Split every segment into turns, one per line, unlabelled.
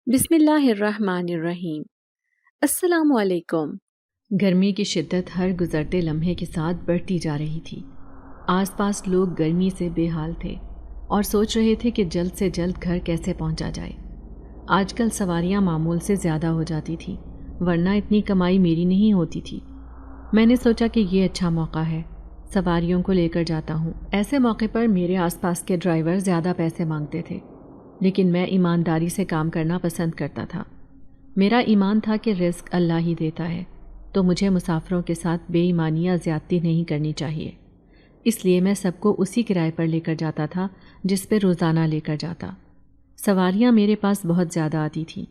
بسم اللہ الرحمن الرحیم۔ السلام علیکم۔
گرمی کی شدت ہر گزرتے لمحے کے ساتھ بڑھتی جا رہی تھی۔ آس پاس لوگ گرمی سے بے حال تھے اور سوچ رہے تھے کہ جلد سے جلد گھر کیسے پہنچا جائے۔ آج کل سواریاں معمول سے زیادہ ہو جاتی تھی، ورنہ اتنی کمائی میری نہیں ہوتی تھی۔ میں نے سوچا کہ یہ اچھا موقع ہے، سواریوں کو لے کر جاتا ہوں۔ ایسے موقع پر میرے آس پاس کے ڈرائیور زیادہ پیسے مانگتے تھے، لیکن میں ایمانداری سے کام کرنا پسند کرتا تھا۔ میرا ایمان تھا کہ رزق اللہ ہی دیتا ہے، تو مجھے مسافروں کے ساتھ بے ایمانی یا زیادتی نہیں کرنی چاہیے۔ اس لیے میں سب کو اسی کرائے پر لے کر جاتا تھا جس پہ روزانہ لے کر جاتا۔ سواریاں میرے پاس بہت زیادہ آتی تھیں۔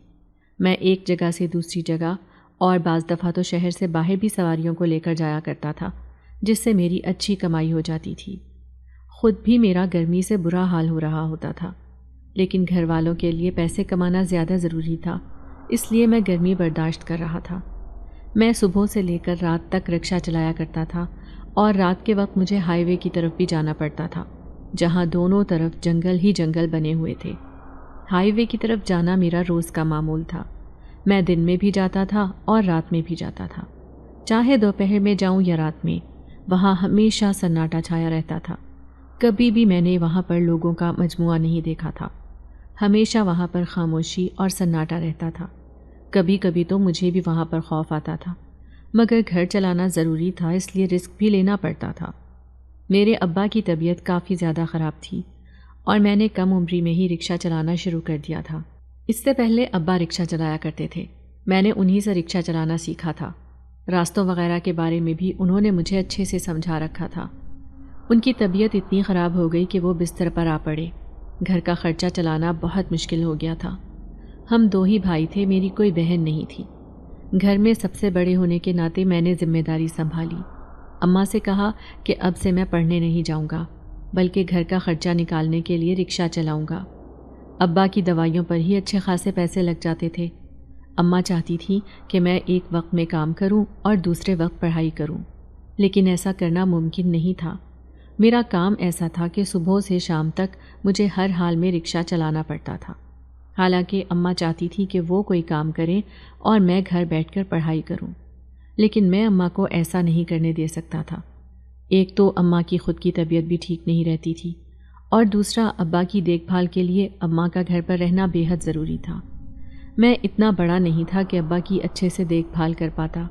میں ایک جگہ سے دوسری جگہ اور بعض دفعہ تو شہر سے باہر بھی سواریوں کو لے کر جایا کرتا تھا، جس سے میری اچھی کمائی ہو جاتی تھی۔ خود بھی میرا گرمی سے برا حال ہو رہا ہوتا تھا، لیکن گھر والوں کے لیے پیسے کمانا زیادہ ضروری تھا، اس لیے میں گرمی برداشت کر رہا تھا۔ میں صبح سے لے کر رات تک رکشہ چلایا کرتا تھا، اور رات کے وقت مجھے ہائی وے کی طرف بھی جانا پڑتا تھا، جہاں دونوں طرف جنگل ہی جنگل بنے ہوئے تھے۔ ہائی وے کی طرف جانا میرا روز کا معمول تھا۔ میں دن میں بھی جاتا تھا اور رات میں بھی جاتا تھا، چاہے دوپہر میں جاؤں یا رات میں، وہاں ہمیشہ سناٹا چھایا رہتا تھا۔ کبھی بھی میں نے وہاں پر لوگوں کا مجموعہ نہیں دیکھا تھا، ہمیشہ وہاں پر خاموشی اور سناٹا رہتا تھا۔ کبھی کبھی تو مجھے بھی وہاں پر خوف آتا تھا، مگر گھر چلانا ضروری تھا، اس لیے رسک بھی لینا پڑتا تھا۔ میرے ابا کی طبیعت کافی زیادہ خراب تھی، اور میں نے کم عمری میں ہی رکشہ چلانا شروع کر دیا تھا۔ اس سے پہلے ابا رکشہ چلایا کرتے تھے، میں نے انہی سے رکشہ چلانا سیکھا تھا۔ راستوں وغیرہ کے بارے میں بھی انہوں نے مجھے اچھے سے سمجھا رکھا تھا۔ ان کی طبیعت اتنی خراب ہو گئی کہ وہ بستر پر آ پڑے۔ گھر کا خرچہ چلانا بہت مشکل ہو گیا تھا۔ ہم دو ہی بھائی تھے، میری کوئی بہن نہیں تھی۔ گھر میں سب سے بڑے ہونے کے ناطے میں نے ذمہ داری سنبھالی۔ اماں سے کہا کہ اب سے میں پڑھنے نہیں جاؤں گا، بلکہ گھر کا خرچہ نکالنے کے لیے رکشہ چلاؤں گا۔ ابا کی دوائیوں پر ہی اچھے خاصے پیسے لگ جاتے تھے۔ اماں چاہتی تھی کہ میں ایک وقت میں کام کروں اور دوسرے وقت پڑھائی کروں، لیکن ایسا کرنا ممکن نہیں تھا۔ میرا کام ایسا تھا کہ صبح سے شام تک مجھے ہر حال میں رکشہ چلانا پڑتا تھا۔ حالانکہ اماں چاہتی تھی کہ وہ کوئی کام کریں اور میں گھر بیٹھ کر پڑھائی کروں، لیکن میں اماں کو ایسا نہیں کرنے دے سکتا تھا۔ ایک تو اماں کی خود کی طبیعت بھی ٹھیک نہیں رہتی تھی، اور دوسرا ابا کی دیکھ بھال کے لیے اماں کا گھر پر رہنا بے حد ضروری تھا۔ میں اتنا بڑا نہیں تھا کہ ابا کی اچھے سے دیکھ بھال کر پاتا۔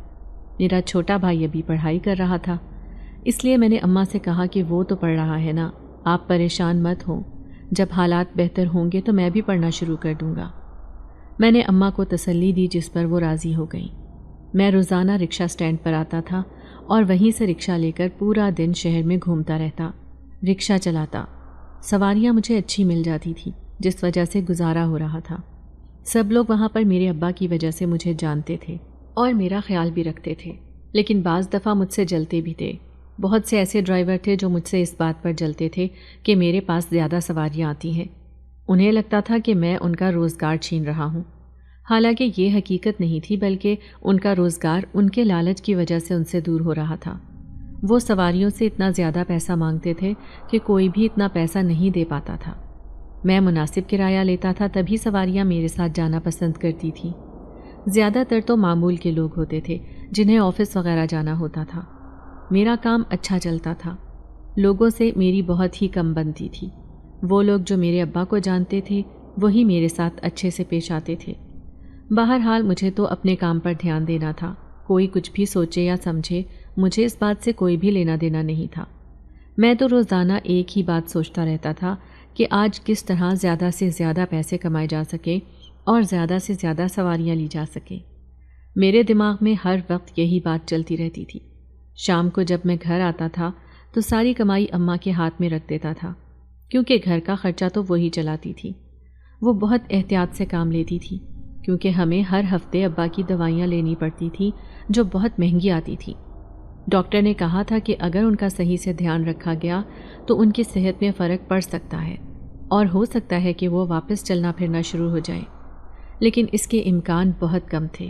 میرا چھوٹا بھائی ابھی پڑھائی کر رہا تھا، اس لیے میں نے اماں سے کہا کہ وہ تو پڑھ رہا ہے نا، آپ پریشان مت ہوں، جب حالات بہتر ہوں گے تو میں بھی پڑھنا شروع کر دوں گا۔ میں نے اماں کو تسلی دی، جس پر وہ راضی ہو گئیں۔ میں روزانہ رکشہ سٹینڈ پر آتا تھا اور وہیں سے رکشہ لے کر پورا دن شہر میں گھومتا رہتا، رکشہ چلاتا۔ سواریاں مجھے اچھی مل جاتی تھی، جس وجہ سے گزارا ہو رہا تھا۔ سب لوگ وہاں پر میرے ابا کی وجہ سے مجھے جانتے تھے اور میرا خیال بھی رکھتے تھے، لیکن بعض دفعہ مجھ سے جلتے بھی تھے۔ بہت سے ایسے ڈرائیور تھے جو مجھ سے اس بات پر جلتے تھے کہ میرے پاس زیادہ سواریاں آتی ہیں۔ انہیں لگتا تھا کہ میں ان کا روزگار چھین رہا ہوں، حالانکہ یہ حقیقت نہیں تھی، بلکہ ان کا روزگار ان کے لالچ کی وجہ سے ان سے دور ہو رہا تھا۔ وہ سواریوں سے اتنا زیادہ پیسہ مانگتے تھے کہ کوئی بھی اتنا پیسہ نہیں دے پاتا تھا۔ میں مناسب کرایہ لیتا تھا، تبھی سواریاں میرے ساتھ جانا پسند کرتی تھیں۔ زیادہ تر تو معمول کے لوگ ہوتے تھے جنہیں آفس وغیرہ جانا ہوتا تھا۔ میرا کام اچھا چلتا تھا، لوگوں سے میری بہت ہی کم بنتی تھی۔ وہ لوگ جو میرے ابا کو جانتے تھے وہی میرے ساتھ اچھے سے پیش آتے تھے۔ بہرحال مجھے تو اپنے کام پر دھیان دینا تھا، کوئی کچھ بھی سوچے یا سمجھے، مجھے اس بات سے کوئی بھی لینا دینا نہیں تھا۔ میں تو روزانہ ایک ہی بات سوچتا رہتا تھا کہ آج کس طرح زیادہ سے زیادہ پیسے کمائے جا سکیں اور زیادہ سے زیادہ سواریاں لی جا سکیں۔ میرے دماغ میں ہر وقت یہی بات چلتی رہتی تھی۔ شام کو جب میں گھر آتا تھا تو ساری کمائی اماں کے ہاتھ میں رکھ دیتا تھا، کیونکہ گھر کا خرچہ تو وہی چلاتی تھی۔ وہ بہت احتیاط سے کام لیتی تھی، کیونکہ ہمیں ہر ہفتے ابا کی دوائیاں لینی پڑتی تھیں جو بہت مہنگی آتی تھی۔ ڈاکٹر نے کہا تھا کہ اگر ان کا صحیح سے دھیان رکھا گیا تو ان کی صحت میں فرق پڑ سکتا ہے، اور ہو سکتا ہے کہ وہ واپس چلنا پھرنا شروع ہو جائیں، لیکن اس کے امکان بہت کم تھے۔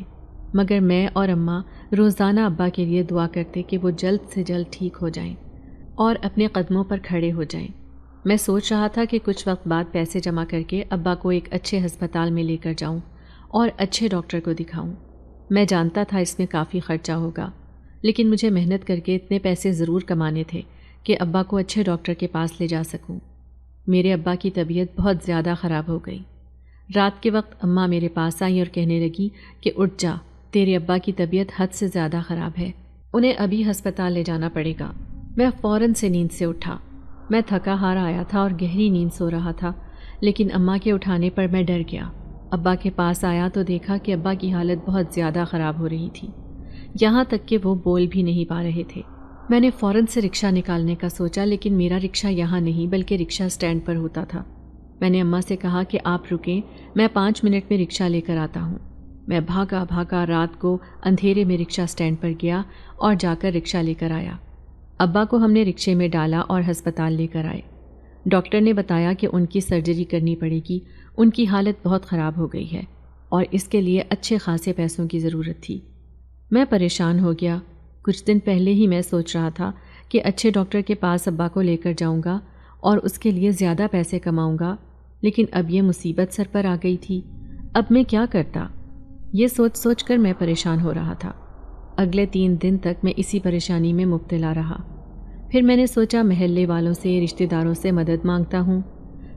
مگر میں اور اماں روزانہ ابا کے لیے دعا کرتے کہ وہ جلد سے جلد ٹھیک ہو جائیں اور اپنے قدموں پر کھڑے ہو جائیں۔ میں سوچ رہا تھا کہ کچھ وقت بعد پیسے جمع کر کے ابا کو ایک اچھے ہسپتال میں لے کر جاؤں اور اچھے ڈاکٹر کو دکھاؤں۔ میں جانتا تھا اس میں کافی خرچہ ہوگا، لیکن مجھے محنت کر کے اتنے پیسے ضرور کمانے تھے کہ ابا کو اچھے ڈاکٹر کے پاس لے جا سکوں۔ میرے ابا کی طبیعت بہت زیادہ خراب ہو گئی۔ رات کے وقت اماں میرے پاس آئیں اور کہنے لگی کہ اٹھ جا، تیرے ابا کی طبیعت حد سے زیادہ خراب ہے، انہیں ابھی ہسپتال لے جانا پڑے گا۔ میں فوراً سے نیند سے اٹھا۔ میں تھکا ہارا آیا تھا اور گہری نیند سو رہا تھا، لیکن اماں کے اٹھانے پر میں ڈر گیا۔ ابا کے پاس آیا تو دیکھا کہ ابا کی حالت بہت زیادہ خراب ہو رہی تھی، یہاں تک کہ وہ بول بھی نہیں پا رہے تھے۔ میں نے فوراً سے رکشہ نکالنے کا سوچا، لیکن میرا رکشہ یہاں نہیں بلکہ رکشہ اسٹینڈ پر ہوتا تھا۔ میں نے اماں سے کہا کہ آپ رکیں، میں 5 منٹ میں رکشہ لے کر آتا ہوں۔ میں بھاگا رات کو اندھیرے میں رکشہ اسٹینڈ پر گیا اور جا کر رکشہ لے کر آیا۔ ابا کو ہم نے رکشے میں ڈالا اور ہسپتال لے کر آئے۔ ڈاکٹر نے بتایا کہ ان کی سرجری کرنی پڑے گی، ان کی حالت بہت خراب ہو گئی ہے اور اس کے لیے اچھے خاصے پیسوں کی ضرورت تھی۔ میں پریشان ہو گیا۔ کچھ دن پہلے ہی میں سوچ رہا تھا کہ اچھے ڈاکٹر کے پاس ابا کو لے کر جاؤں گا اور اس کے لیے زیادہ پیسے کماؤں گا، لیکن اب یہ مصیبت سر پر آ گئی تھی۔ اب میں کیا کرتا؟ یہ سوچ کر میں پریشان ہو رہا تھا۔ اگلے 3 دن تک میں اسی پریشانی میں مبتلا رہا۔ پھر میں نے سوچا محلے والوں سے، رشتہ داروں سے مدد مانگتا ہوں۔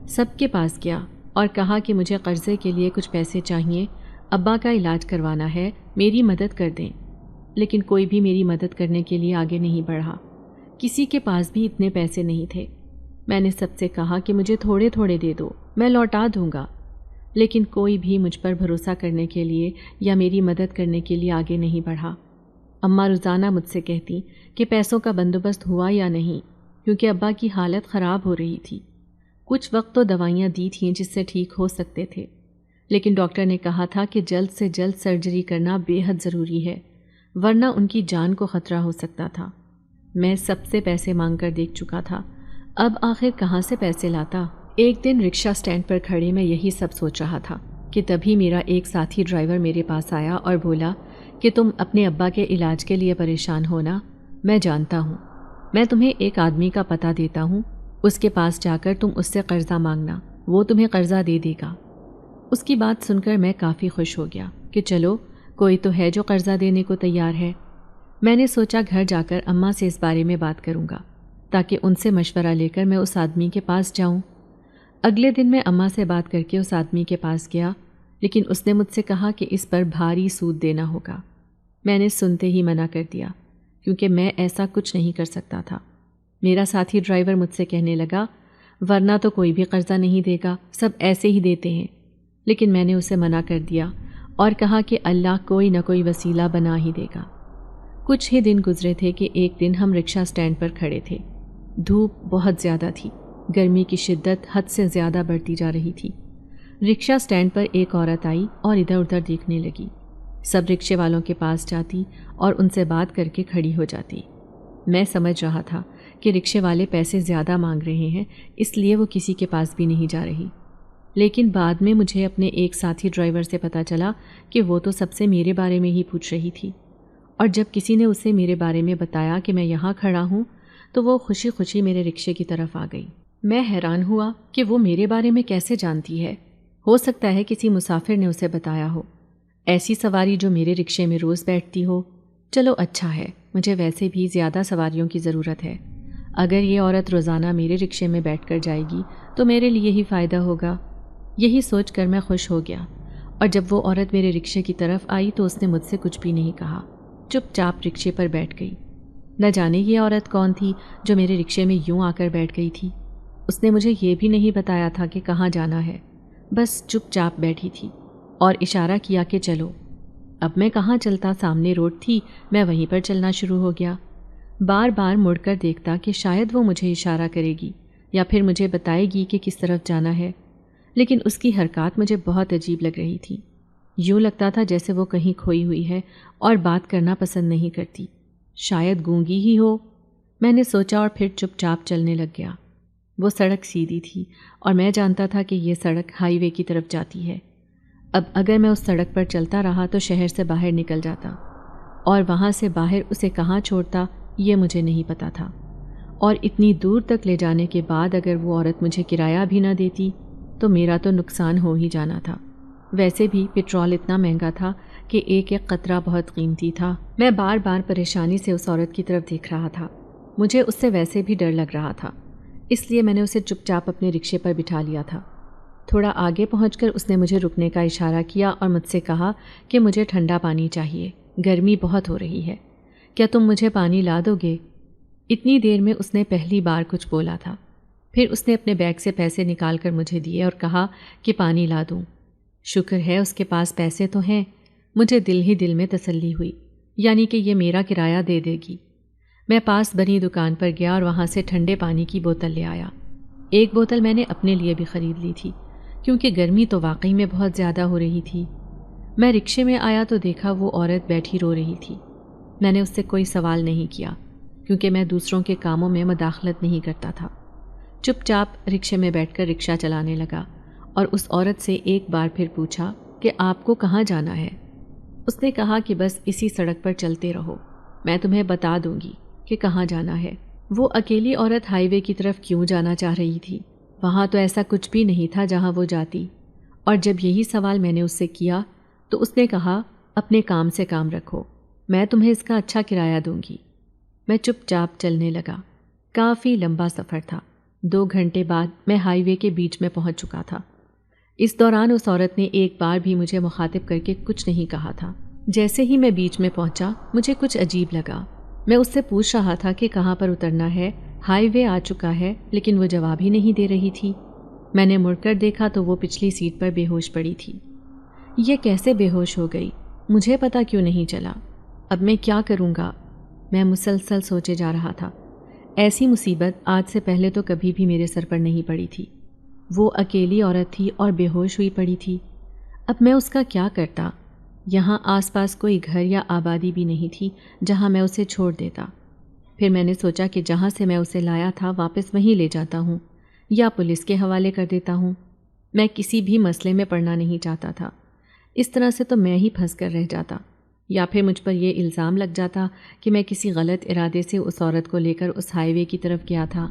سب کے پاس گیا اور کہا کہ مجھے قرضے کے لیے کچھ پیسے چاہیے، ابا کا علاج کروانا ہے، میری مدد کر دیں۔ لیکن کوئی بھی میری مدد کرنے کے لیے آگے نہیں بڑھا، کسی کے پاس بھی اتنے پیسے نہیں تھے۔ میں نے سب سے کہا کہ مجھے تھوڑے تھوڑے دے دو، میں لوٹا دوں گا، لیکن کوئی بھی مجھ پر بھروسہ کرنے کے لیے یا میری مدد کرنے کے لیے آگے نہیں بڑھا۔ اماں روزانہ مجھ سے کہتی کہ پیسوں کا بندوبست ہوا یا نہیں، کیونکہ ابا کی حالت خراب ہو رہی تھی۔ کچھ وقت تو دوائیاں دی تھیں جس سے ٹھیک ہو سکتے تھے، لیکن ڈاکٹر نے کہا تھا کہ جلد سے جلد سرجری کرنا بے حد ضروری ہے، ورنہ ان کی جان کو خطرہ ہو سکتا تھا۔ میں سب سے پیسے مانگ کر دیکھ چکا تھا، اب آخر کہاں سے پیسے لاتا؟ ایک دن رکشہ اسٹینڈ پر کھڑے میں یہی سب سوچ رہا تھا کہ تبھی میرا ایک ساتھی ڈرائیور میرے پاس آیا اور بولا کہ تم اپنے ابا کے علاج کے لیے پریشان ہونا، میں جانتا ہوں، میں تمہیں ایک آدمی کا پتہ دیتا ہوں، اس کے پاس جا کر تم اس سے قرضہ مانگنا، وہ تمہیں قرضہ دے دے گا۔ اس کی بات سن کر میں کافی خوش ہو گیا کہ چلو کوئی تو ہے جو قرضہ دینے کو تیار ہے۔ میں نے سوچا گھر جا کر اماں سے اس بارے میں بات کروں گا تاکہ ان سے مشورہ لے کر میں اس آدمی کے پاس جاؤں۔ اگلے دن میں اماں سے بات کر کے اس آدمی کے پاس گیا، لیکن اس نے مجھ سے کہا کہ اس پر بھاری سود دینا ہوگا۔ میں نے سنتے ہی منع کر دیا، کیونکہ میں ایسا کچھ نہیں کر سکتا تھا۔ میرا ساتھی ڈرائیور مجھ سے کہنے لگا ورنہ تو کوئی بھی قرضہ نہیں دے گا، سب ایسے ہی دیتے ہیں، لیکن میں نے اسے منع کر دیا اور کہا کہ اللہ کوئی نہ کوئی وسیلہ بنا ہی دے گا۔ کچھ ہی دن گزرے تھے کہ ایک دن ہم رکشہ اسٹینڈ پر کھڑے تھے۔ دھوپ بہت زیادہ تھی، گرمی کی شدت حد سے زیادہ بڑھتی جا رہی تھی۔ رکشہ اسٹینڈ پر ایک عورت آئی اور ادھر ادھر دیکھنے لگی۔ سب رکشے والوں کے پاس جاتی اور ان سے بات کر کے کھڑی ہو جاتی۔ میں سمجھ رہا تھا کہ رکشے والے پیسے زیادہ مانگ رہے ہیں، اس لیے وہ کسی کے پاس بھی نہیں جا رہی۔ لیکن بعد میں مجھے اپنے ایک ساتھی ڈرائیور سے پتہ چلا کہ وہ تو سب سے میرے بارے میں ہی پوچھ رہی تھی، اور جب کسی نے اسے میرے بارے میں بتایا کہ میں یہاں کھڑا ہوں تو وہ خوشی خوشی میرے رکشے کی طرف آ گئی۔ میں حیران ہوا کہ وہ میرے بارے میں کیسے جانتی ہے، ہو سکتا ہے کسی مسافر نے اسے بتایا ہو، ایسی سواری جو میرے رکشے میں روز بیٹھتی ہو۔ چلو اچھا ہے، مجھے ویسے بھی زیادہ سواریوں کی ضرورت ہے، اگر یہ عورت روزانہ میرے رکشے میں بیٹھ کر جائے گی تو میرے لیے ہی فائدہ ہوگا۔ یہی سوچ کر میں خوش ہو گیا، اور جب وہ عورت میرے رکشے کی طرف آئی تو اس نے مجھ سے کچھ بھی نہیں کہا، چپ چاپ رکشے پر بیٹھ گئی۔ نہ جانے یہ عورت کون تھی جو میرے رکشے میں یوں آ کر بیٹھ گئی تھی۔ اس نے مجھے یہ بھی نہیں بتایا تھا کہ کہاں جانا ہے، بس چپ چاپ بیٹھی تھی اور اشارہ کیا کہ چلو۔ اب میں کہاں چلتا، سامنے روڈ تھی، میں وہیں پر چلنا شروع ہو گیا۔ بار بار مڑ کر دیکھتا کہ شاید وہ مجھے اشارہ کرے گی یا پھر مجھے بتائے گی کہ کس طرف جانا ہے، لیکن اس کی حرکات مجھے بہت عجیب لگ رہی تھی۔ یوں لگتا تھا جیسے وہ کہیں کھوئی ہوئی ہے اور بات کرنا پسند نہیں کرتی، شاید گونگی ہی ہو۔ میں نے سوچا اور پھر چپ چاپ چلنے لگ گیا۔ وہ سڑک سیدھی تھی اور میں جانتا تھا کہ یہ سڑک ہائی وے کی طرف جاتی ہے۔ اب اگر میں اس سڑک پر چلتا رہا تو شہر سے باہر نکل جاتا، اور وہاں سے باہر اسے کہاں چھوڑتا یہ مجھے نہیں پتا تھا، اور اتنی دور تک لے جانے کے بعد اگر وہ عورت مجھے کرایہ بھی نہ دیتی تو میرا تو نقصان ہو ہی جانا تھا۔ ویسے بھی پٹرول اتنا مہنگا تھا کہ ایک ایک قطرہ بہت قیمتی تھا۔ میں بار بار پریشانی سے اس عورت کی طرف دیکھ رہا تھا۔ مجھے اس سے ویسے بھی ڈر لگ رہا تھا، اس لیے میں نے اسے چپ چاپ اپنے رکشے پر بٹھا لیا تھا۔ تھوڑا آگے پہنچ کر اس نے مجھے رکنے کا اشارہ کیا اور مجھ سے کہا کہ مجھے ٹھنڈا پانی چاہیے، گرمی بہت ہو رہی ہے، کیا تم مجھے پانی لا دو گے؟ اتنی دیر میں اس نے پہلی بار کچھ بولا تھا۔ پھر اس نے اپنے بیگ سے پیسے نکال کر مجھے دیے اور کہا کہ پانی لا دوں۔ شکر ہے اس کے پاس پیسے تو ہیں۔ مجھے دل ہی دل میں تسلی ہوئی، یعنی کہ یہ میرا کرایہ دے دے گی۔ میں پاس بنی دکان پر گیا اور وہاں سے ٹھنڈے پانی کی بوتل لے آیا۔ ایک بوتل میں نے اپنے لیے بھی خرید لی تھی، کیونکہ گرمی تو واقعی میں بہت زیادہ ہو رہی تھی۔ میں رکشے میں آیا تو دیکھا وہ عورت بیٹھی رو رہی تھی۔ میں نے اس سے کوئی سوال نہیں کیا، کیونکہ میں دوسروں کے کاموں میں مداخلت نہیں کرتا تھا۔ چپ چاپ رکشے میں بیٹھ کر رکشہ چلانے لگا اور اس عورت سے ایک بار پھر پوچھا کہ آپ کو کہاں جانا ہے؟ اس نے کہا کہ بس اسی سڑک پر چلتے رہو، میں تمہیں بتا دوں گی کہ کہاں جانا ہے۔ وہ اکیلی عورت ہائی وے کی طرف کیوں جانا چاہ رہی تھی؟ وہاں تو ایسا کچھ بھی نہیں تھا جہاں وہ جاتی۔ اور جب یہی سوال میں نے اس سے کیا تو اس نے کہا اپنے کام سے کام رکھو، میں تمہیں اس کا اچھا کرایہ دوں گی۔ میں چپ چاپ چلنے لگا۔ کافی لمبا سفر تھا۔ 2 گھنٹے بعد میں ہائی وے کے بیچ میں پہنچ چکا تھا۔ اس دوران اس عورت نے ایک بار بھی مجھے مخاطب کر کے کچھ نہیں کہا تھا۔ جیسے ہی میں بیچ میں پہنچا مجھے کچھ عجیب لگا۔ میں اس سے پوچھ رہا تھا کہ کہاں پر اترنا ہے، ہائی وے آ چکا ہے، لیکن وہ جواب ہی نہیں دے رہی تھی۔ میں نے مڑ کر دیکھا تو وہ پچھلی سیٹ پر بے ہوش پڑی تھی۔ یہ کیسے بے ہوش ہو گئی؟ مجھے پتہ کیوں نہیں چلا؟ اب میں کیا کروں گا؟ میں مسلسل سوچے جا رہا تھا۔ ایسی مصیبت آج سے پہلے تو کبھی بھی میرے سر پر نہیں پڑی تھی۔ وہ اکیلی عورت تھی اور بے ہوش ہوئی پڑی تھی۔ اب میں اس کا کیا کرتا؟ یہاں آس پاس کوئی گھر یا آبادی بھی نہیں تھی جہاں میں اسے چھوڑ دیتا۔ پھر میں نے سوچا کہ جہاں سے میں اسے لایا تھا واپس وہیں لے جاتا ہوں یا پولیس کے حوالے کر دیتا ہوں۔ میں کسی بھی مسئلے میں پڑنا نہیں چاہتا تھا۔ اس طرح سے تو میں ہی پھنس کر رہ جاتا، یا پھر مجھ پر یہ الزام لگ جاتا کہ میں کسی غلط ارادے سے اس عورت کو لے کر اس ہائی وے کی طرف گیا تھا۔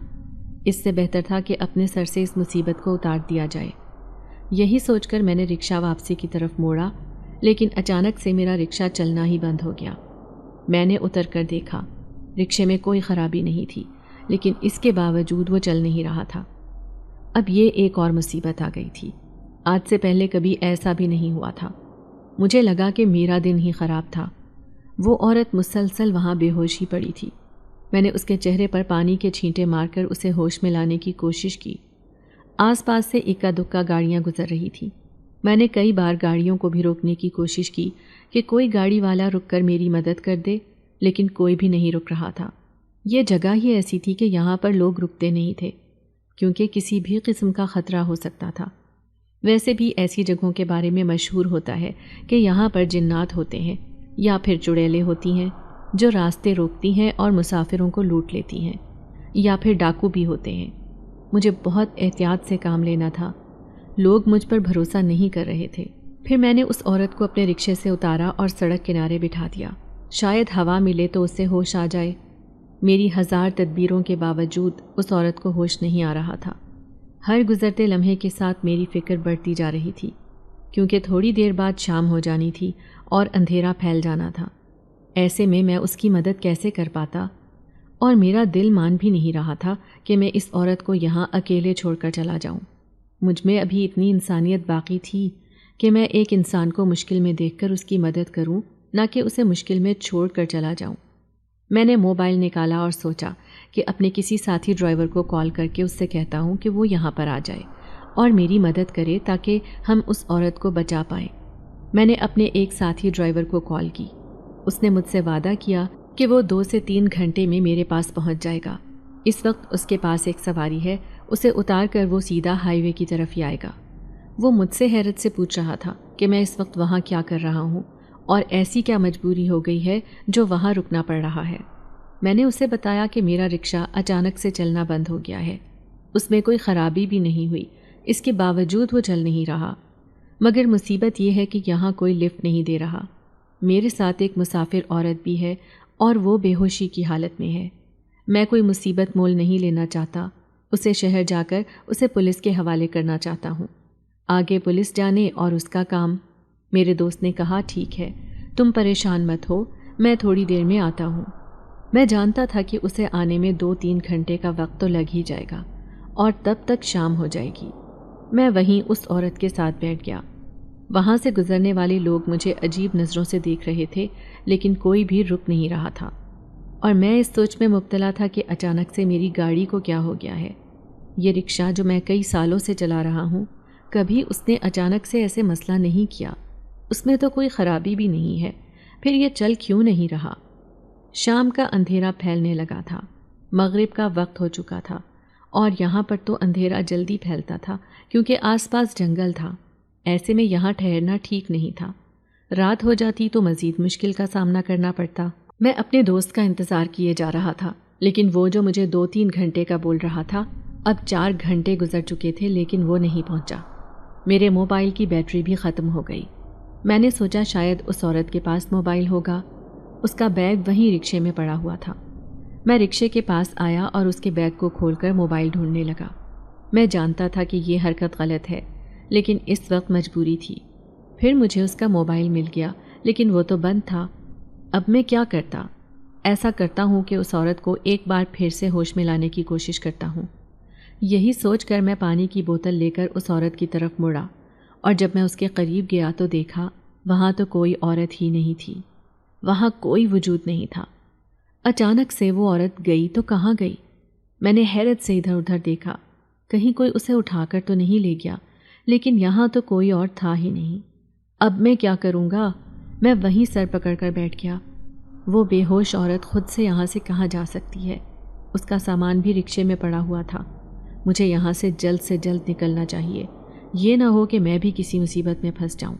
اس سے بہتر تھا کہ اپنے سر سے اس مصیبت کو اتار دیا جائے۔ یہی سوچ کر میں نے رکشہ واپسی کی طرف موڑا، لیکن اچانک سے میرا رکشہ چلنا ہی بند ہو گیا۔ میں نے اتر کر دیکھا، رکشے میں کوئی خرابی نہیں تھی، لیکن اس کے باوجود وہ چل نہیں رہا تھا۔ اب یہ ایک اور مصیبت آ گئی تھی۔ آج سے پہلے کبھی ایسا بھی نہیں ہوا تھا۔ مجھے لگا کہ میرا دن ہی خراب تھا۔ وہ عورت مسلسل وہاں بے ہوش ہی پڑی تھی۔ میں نے اس کے چہرے پر پانی کے چھینٹے مار کر اسے ہوش میں لانے کی کوشش کی۔ آس پاس سے اکا دکا گاڑیاں گزر رہی تھیں۔ میں نے کئی بار گاڑیوں کو بھی روکنے کی کوشش کی کہ کوئی گاڑی والا رک کر میری مدد کر دے، لیکن کوئی بھی نہیں رک رہا تھا۔ یہ جگہ ہی ایسی تھی کہ یہاں پر لوگ رکتے نہیں تھے، کیونکہ کسی بھی قسم کا خطرہ ہو سکتا تھا۔ ویسے بھی ایسی جگہوں کے بارے میں مشہور ہوتا ہے کہ یہاں پر جنات ہوتے ہیں یا پھر چڑیلیں ہوتی ہیں جو راستے روکتی ہیں اور مسافروں کو لوٹ لیتی ہیں، یا پھر ڈاکو بھی ہوتے ہیں۔ مجھے بہت احتیاط سے کام لینا تھا۔ لوگ مجھ پر بھروسہ نہیں کر رہے تھے۔ پھر میں نے اس عورت کو اپنے رکشے سے اتارا اور سڑک کنارے بٹھا دیا۔ شاید ہوا ملے تو اسے ہوش آ جائے۔ میری 1000 تدبیروں کے باوجود اس عورت کو ہوش نہیں آ رہا تھا۔ ہر گزرتے لمحے کے ساتھ میری فکر بڑھتی جا رہی تھی، کیونکہ تھوڑی دیر بعد شام ہو جانی تھی اور اندھیرا پھیل جانا تھا۔ ایسے میں اس کی مدد کیسے کر پاتا؟ اور میرا دل مان بھی نہیں رہا تھا کہ میں اس عورت کو یہاں اکیلے چھوڑ کر چلا جاؤں۔ مجھ میں ابھی اتنی انسانیت باقی تھی کہ میں ایک انسان کو مشکل میں دیکھ کر اس کی مدد کروں، نہ کہ اسے مشکل میں چھوڑ کر چلا جاؤں۔ میں نے موبائل نکالا اور سوچا کہ اپنے کسی ساتھی ڈرائیور کو کال کر کے اس سے کہتا ہوں کہ وہ یہاں پر آ جائے اور میری مدد کرے تاکہ ہم اس عورت کو بچا پائیں۔ میں نے اپنے ایک ساتھی ڈرائیور کو کال کی۔ اس نے مجھ سے وعدہ کیا کہ وہ 2 سے 3 گھنٹے میں میرے پاس پہنچ جائے گا۔ اس وقت اس کے پاس ایک سواری ہے، اسے اتار کر وہ سیدھا ہائی وے کی طرف ہی آئے گا۔ وہ مجھ سے حیرت سے پوچھ رہا تھا کہ میں اس وقت وہاں کیا کر رہا ہوں اور ایسی کیا مجبوری ہو گئی ہے جو وہاں رکنا پڑ رہا ہے۔ میں نے اسے بتایا کہ میرا رکشہ اچانک سے چلنا بند ہو گیا ہے، اس میں کوئی خرابی بھی نہیں ہوئی، اس کے باوجود وہ چل نہیں رہا، مگر مصیبت یہ ہے کہ یہاں کوئی لفٹ نہیں دے رہا۔ میرے ساتھ ایک مسافر عورت بھی ہے اور وہ بے ہوشی کی حالت میں ہے۔ میں کوئی مصیبت مول نہیں لینا چاہتا، اسے شہر جا کر اسے پولیس کے حوالے کرنا چاہتا ہوں۔ آگے پولیس جانے اور اس کا کام۔ میرے دوست نے کہا ٹھیک ہے، تم پریشان مت ہو، میں تھوڑی دیر میں آتا ہوں۔ میں جانتا تھا کہ اسے آنے میں 2-3 گھنٹے کا وقت تو لگ ہی جائے گا اور تب تک شام ہو جائے گی۔ میں وہیں اس عورت کے ساتھ بیٹھ گیا۔ وہاں سے گزرنے والے لوگ مجھے عجیب نظروں سے دیکھ رہے تھے، لیکن کوئی بھی رک نہیں رہا تھا، اور میں اس سوچ میں مبتلا تھا کہ اچانک سے میری گاڑی کو کیا ہو گیا ہے۔ یہ رکشہ جو میں کئی سالوں سے چلا رہا ہوں، کبھی اس نے اچانک سے ایسے مسئلہ نہیں کیا، اس میں تو کوئی خرابی بھی نہیں ہے، پھر یہ چل کیوں نہیں رہا؟ شام کا اندھیرا پھیلنے لگا تھا، مغرب کا وقت ہو چکا تھا، اور یہاں پر تو اندھیرا جلدی پھیلتا تھا کیونکہ آس پاس جنگل تھا۔ ایسے میں یہاں ٹھہرنا ٹھیک نہیں تھا، رات ہو جاتی تو مزید مشکل کا سامنا کرنا پڑتا۔ میں اپنے دوست کا انتظار کیے جا رہا تھا، لیکن وہ جو مجھے 2-3 گھنٹے کا بول رہا تھا، اب 4 گھنٹے گزر چکے تھے لیکن وہ نہیں پہنچا۔ میرے موبائل کی بیٹری بھی ختم ہو گئی۔ میں نے سوچا شاید اس عورت کے پاس موبائل ہوگا، اس کا بیگ وہیں رکشے میں پڑا ہوا تھا۔ میں رکشے کے پاس آیا اور اس کے بیگ کو کھول کر موبائل ڈھونڈنے لگا۔ میں جانتا تھا کہ یہ حرکت غلط ہے، لیکن اس وقت مجبوری تھی۔ پھر مجھے اس کا موبائل مل گیا، لیکن وہ تو بند تھا۔ اب میں کیا کرتا؟ ایسا کرتا ہوں کہ اس عورت کو ایک بار پھر سے ہوش میں لانے کی کوشش کرتا ہوں۔ یہی سوچ کر میں پانی کی بوتل لے کر اس عورت کی طرف مڑا، اور جب میں اس کے قریب گیا تو دیکھا وہاں تو کوئی عورت ہی نہیں تھی، وہاں کوئی وجود نہیں تھا۔ اچانک سے وہ عورت گئی تو کہاں گئی؟ میں نے حیرت سے ادھر ادھر دیکھا، کہیں کوئی اسے اٹھا کر تو نہیں لے گیا، لیکن یہاں تو کوئی اور تھا ہی نہیں۔ اب میں کیا کروں گا؟ میں وہیں سر پکڑ کر بیٹھ گیا۔ وہ بے ہوش عورت خود سے یہاں سے کہاں جا سکتی ہے؟ اس کا سامان بھی رکشے میں پڑا ہوا تھا۔ مجھے یہاں سے جلد نکلنا چاہیے، یہ نہ ہو کہ میں بھی کسی مصیبت میں پھنس جاؤں۔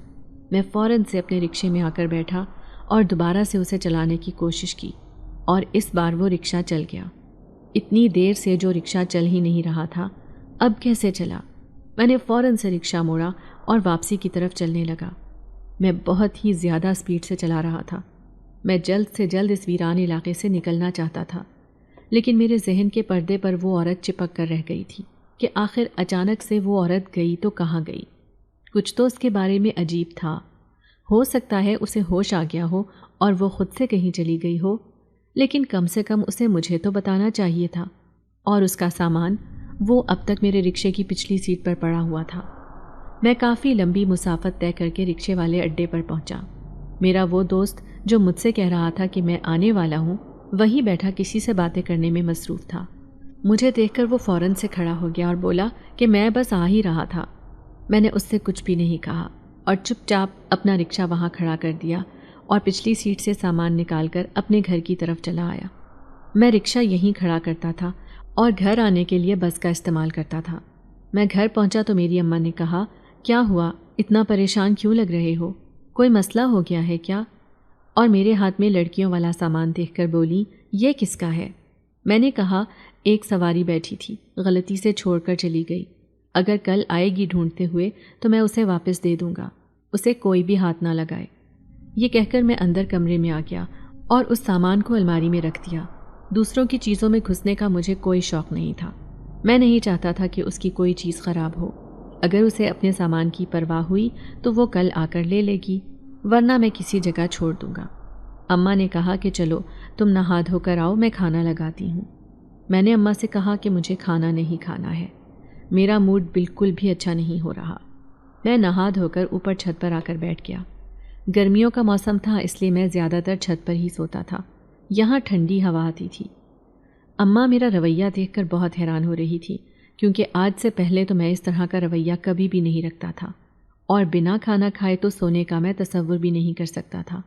میں فوراً سے اپنے رکشے میں آ کر بیٹھا اور دوبارہ سے اسے چلانے کی کوشش کی، اور اس بار وہ رکشہ چل گیا۔ اتنی دیر سے جو رکشہ چل ہی نہیں رہا تھا، اب کیسے چلا؟ میں نے فوراً سے رکشہ موڑا اور واپسی کی طرف چلنے لگا۔ میں بہت ہی زیادہ اسپیڈ سے چلا رہا تھا۔ میں جلد سے جلد اس ویران علاقے سے نکلنا چاہتا تھا، لیکن میرے ذہن کے پردے پر وہ عورت چپک کر رہ گئی تھی کہ آخر اچانک سے وہ عورت گئی تو کہاں گئی؟ کچھ تو اس کے بارے میں عجیب تھا۔ ہو سکتا ہے اسے ہوش آ گیا ہو اور وہ خود سے کہیں چلی گئی ہو، لیکن کم سے کم اسے مجھے تو بتانا چاہیے تھا۔ اور اس کا سامان، وہ اب تک میرے رکشے کی پچھلی سیٹ پر پڑا ہوا تھا۔ میں کافی لمبی مسافت طے کر کے رکشے والے اڈے پر پہنچا۔ میرا وہ دوست جو مجھ سے کہہ رہا تھا کہ میں آنے والا ہوں، وہیں بیٹھا کسی سے باتیں کرنے میں مصروف تھا۔ مجھے دیکھ کر وہ فوراً سے کھڑا ہو گیا اور بولا کہ میں بس آ ہی رہا تھا۔ میں نے اس سے کچھ بھی نہیں کہا اور چپ چاپ اپنا رکشہ وہاں کھڑا کر دیا اور پچھلی سیٹ سے سامان نکال کر اپنے گھر کی طرف چلا آیا۔ میں رکشہ یہیں کھڑا کرتا تھا اور گھر آنے کے لیے بس کا استعمال کرتا تھا۔ میں گھر پہنچا تو میری اماں نے کہا، کیا ہوا؟ اتنا پریشان کیوں لگ رہے ہو؟ کوئی مسئلہ ہو گیا ہے کیا؟ اور میرے ہاتھ میں لڑکیوں والا سامان دیکھ کر بولی، یہ کس کا ہے؟ میں نے کہا، ایک سواری بیٹھی تھی، غلطی سے چھوڑ کر چلی گئی، اگر کل آئے گی ڈھونڈتے ہوئے تو میں اسے واپس دے دوں گا، اسے کوئی بھی ہاتھ نہ لگائے۔ یہ کہہ کر میں اندر کمرے میں آ گیا اور اس سامان کو الماری میں رکھ دیا۔ دوسروں کی چیزوں میں گھسنے کا مجھے کوئی شوق نہیں تھا۔ میں نہیں چاہتا تھا کہ اس کی کوئی چیز خراب ہو۔ اگر اسے اپنے سامان کی پرواہ ہوئی تو وہ کل آ کر لے لے گی، ورنہ میں کسی جگہ چھوڑ دوں گا۔ اماں نے کہا کہ چلو تم نہا دھو کر آؤ، میں کھانا لگاتی ہوں۔ میں نے اماں سے کہا کہ مجھے کھانا نہیں کھانا ہے، میرا موڈ بالکل بھی اچھا نہیں ہو رہا۔ میں نہا دھو کر اوپر چھت پر آ کر بیٹھ گیا۔ گرمیوں کا موسم تھا، اس لیے میں زیادہ تر چھت پر ہی سوتا تھا، یہاں ٹھنڈی ہوا آتی تھی۔ اماں میرا رویہ دیکھ کر بہت حیران ہو رہی تھی، کیونکہ آج سے پہلے تو میں اس طرح کا رویہ کبھی بھی نہیں رکھتا تھا، اور بنا کھانا کھائے تو سونے کا میں تصور بھی نہیں کر سکتا تھا۔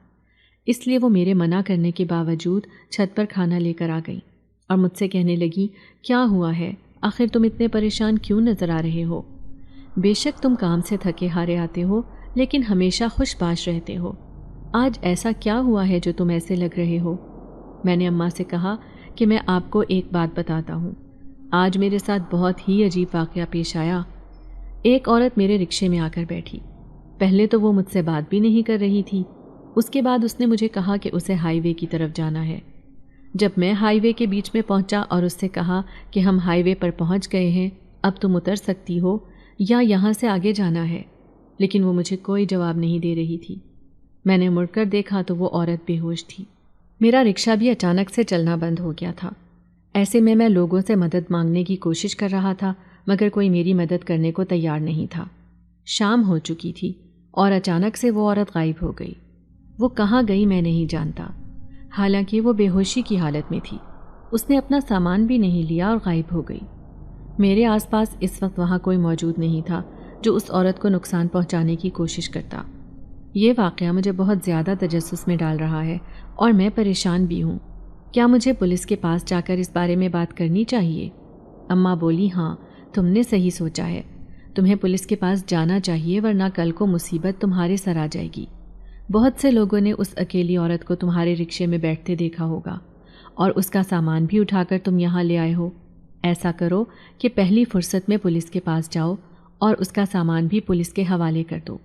اس لیے وہ میرے منع کرنے کے باوجود چھت پر کھانا لے کر آ گئی اور مجھ سے کہنے لگی، کیا ہوا ہے؟ آخر تم اتنے پریشان کیوں نظر آ رہے ہو؟ بے شک تم کام سے تھکے ہارے آتے ہو، لیکن ہمیشہ خوش باش رہتے ہو، آج ایسا کیا ہوا ہے جو تم ایسے لگ رہے ہو؟ میں نے اماں سے کہا کہ میں آپ کو ایک بات بتاتا ہوں، آج میرے ساتھ بہت ہی عجیب واقعہ پیش آیا۔ ایک عورت میرے رکشے میں آ کر بیٹھی۔ پہلے تو وہ مجھ سے بات بھی نہیں کر رہی تھی، اس کے بعد اس نے مجھے کہا کہ اسے ہائی وے کی طرف جانا ہے۔ جب میں ہائی وے کے بیچ میں پہنچا اور اس سے کہا کہ ہم ہائی وے پر پہنچ گئے ہیں، اب تم اتر سکتی ہو، یا یہاں سے آگے جانا ہے، لیکن وہ مجھے کوئی جواب نہیں دے رہی تھی۔ میں نے مڑ کر دیکھا تو وہ عورت بے ہوش تھی۔ میرا رکشہ بھی اچانک سے چلنا بند ہو گیا تھا۔ ایسے میں لوگوں سے مدد مانگنے کی کوشش کر رہا تھا، مگر کوئی میری مدد کرنے کو تیار نہیں تھا۔ شام ہو چکی تھی اور اچانک سے وہ عورت غائب ہو گئی۔ وہ کہاں گئی میں نہیں جانتا، حالانکہ وہ بے ہوشی کی حالت میں تھی۔ اس نے اپنا سامان بھی نہیں لیا اور غائب ہو گئی۔ میرے آس پاس اس وقت وہاں کوئی موجود نہیں تھا جو اس عورت کو نقصان پہنچانے کی کوشش کرتا۔ یہ واقعہ مجھے بہت زیادہ تجسس میں ڈال رہا ہے اور میں پریشان بھی ہوں۔ کیا مجھے پولیس کے پاس جا کر اس بارے میں بات کرنی چاہیے؟ اماں بولی، ہاں تم نے صحیح سوچا ہے، تمہیں پولیس کے پاس جانا چاہیے، ورنہ کل کو مصیبت تمہارے سر آ جائے گی۔ بہت سے لوگوں نے اس اکیلی عورت کو تمہارے رکشے میں بیٹھتے دیکھا ہوگا اور اس کا سامان بھی اٹھا کر تم یہاں لے آئے ہو۔ ایسا کرو کہ پہلی فرصت میں پولیس کے پاس جاؤ اور اس کا سامان بھی پولیس کے حوالے کر دو۔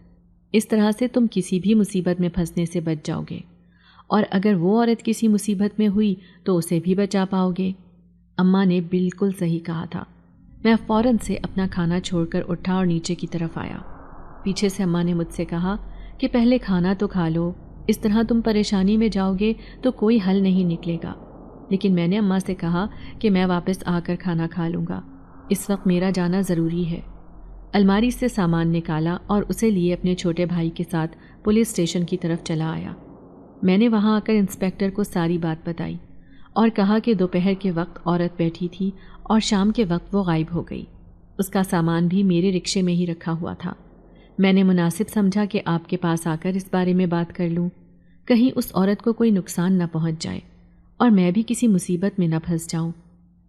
اس طرح سے تم کسی بھی مصیبت میں پھنسنے سے بچ جاؤ گے، اور اگر وہ عورت کسی مصیبت میں ہوئی تو اسے بھی بچا پاؤ گے۔ اماں نے بالکل صحیح کہا تھا۔ میں فوراً سے اپنا کھانا چھوڑ کر اٹھا اور نیچے کی طرف آیا۔ پیچھے سے اماں نے مجھ سے کہا کہ پہلے کھانا تو کھا لو، اس طرح تم پریشانی میں جاؤ گے تو کوئی حل نہیں نکلے گا۔ لیکن میں نے اماں سے کہا کہ میں واپس آ کر کھانا کھا لوں گا، اس وقت میرا جانا ضروری ہے۔ الماری سے سامان نکالا اور اسے لیے اپنے چھوٹے بھائی کے ساتھ پولیس اسٹیشن کی طرف چلا آیا۔ میں نے وہاں آ کر انسپیکٹر کو ساری بات بتائی اور کہا کہ دوپہر کے وقت عورت بیٹھی تھی اور شام کے وقت وہ غائب ہو گئی۔ اس کا سامان بھی میرے رکشے میں ہی رکھا ہوا تھا۔ میں نے مناسب سمجھا کہ آپ کے پاس آ کر اس بارے میں بات کر لوں، کہیں اس عورت کو کوئی نقصان نہ پہنچ جائے اور میں بھی کسی مصیبت میں نہ پھنس جاؤں۔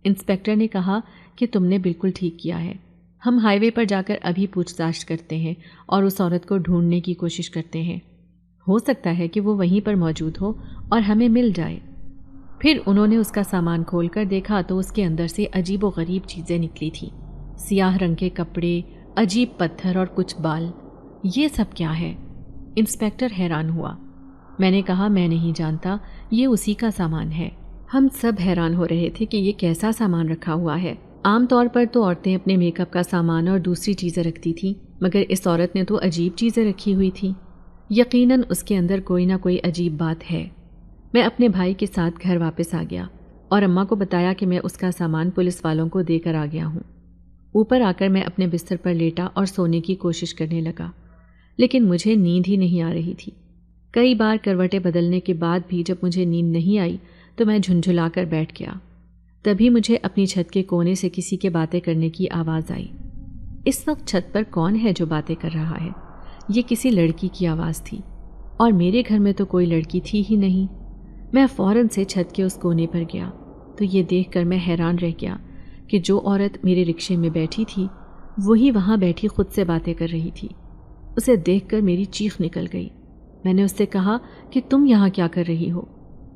انسپیکٹر نے کہا کہ تم نے بالکل ٹھیک کیا ہے، ہم ہائی وے پر جا کر ابھی پوچھ تاچھ کرتے ہیں اور اس عورت کو ڈھونڈنے کی کوشش کرتے ہیں، ہو سکتا ہے کہ وہ وہیں پر موجود ہو اور ہمیں مل جائے۔ پھر انہوں نے اس کا سامان کھول کر دیکھا تو اس کے اندر سے عجیب و غریب چیزیں نکلی تھیں، سیاہ رنگ کے کپڑے، عجیب پتھر اور کچھ بال۔ یہ سب کیا ہے؟ انسپیکٹر حیران ہوا۔ میں نے کہا میں نہیں جانتا، یہ اسی کا سامان ہے۔ ہم سب حیران ہو رہے تھے کہ یہ کیسا سامان رکھا ہوا ہے۔ عام طور پر تو عورتیں اپنے میک اپ کا سامان اور دوسری چیزیں رکھتی تھیں، مگر اس عورت نے تو عجیب چیزیں رکھی ہوئی تھیں۔ یقیناً اس کے اندر کوئی نہ کوئی عجیب بات ہے۔ میں اپنے بھائی کے ساتھ گھر واپس آ گیا اور اماں کو بتایا کہ میں اس کا سامان پولیس والوں کو دے کر آ گیا ہوں۔ اوپر آ کر میں اپنے بستر پر لیٹا اور سونے کی کوشش کرنے لگا، لیکن مجھے نیند ہی نہیں آ رہی تھی۔ کئی بار کروٹیں بدلنے کے بعد بھی جب مجھے نیند نہیں آئی تو میں جھنجھلا کر بیٹھ گیا۔ تبھی مجھے اپنی چھت کے کونے سے کسی کے باتیں کرنے کی آواز آئی۔ اس وقت چھت پر کون ہے جو باتیں کر رہا ہے؟ یہ کسی لڑکی کی آواز تھی، اور میرے گھر میں تو کوئی لڑکی تھی ہی نہیں۔ میں فوراً سے چھت کے اس کونے پر گیا تو یہ دیکھ کر میں حیران رہ گیا کہ جو عورت میرے رکشے میں بیٹھی تھی وہی وہاں بیٹھی خود سے باتیں کر رہی تھی۔ اسے دیکھ کر میری چیخ نکل گئی۔ میں نے اس سے کہا کہ تم یہاں کیا کر رہی ہو؟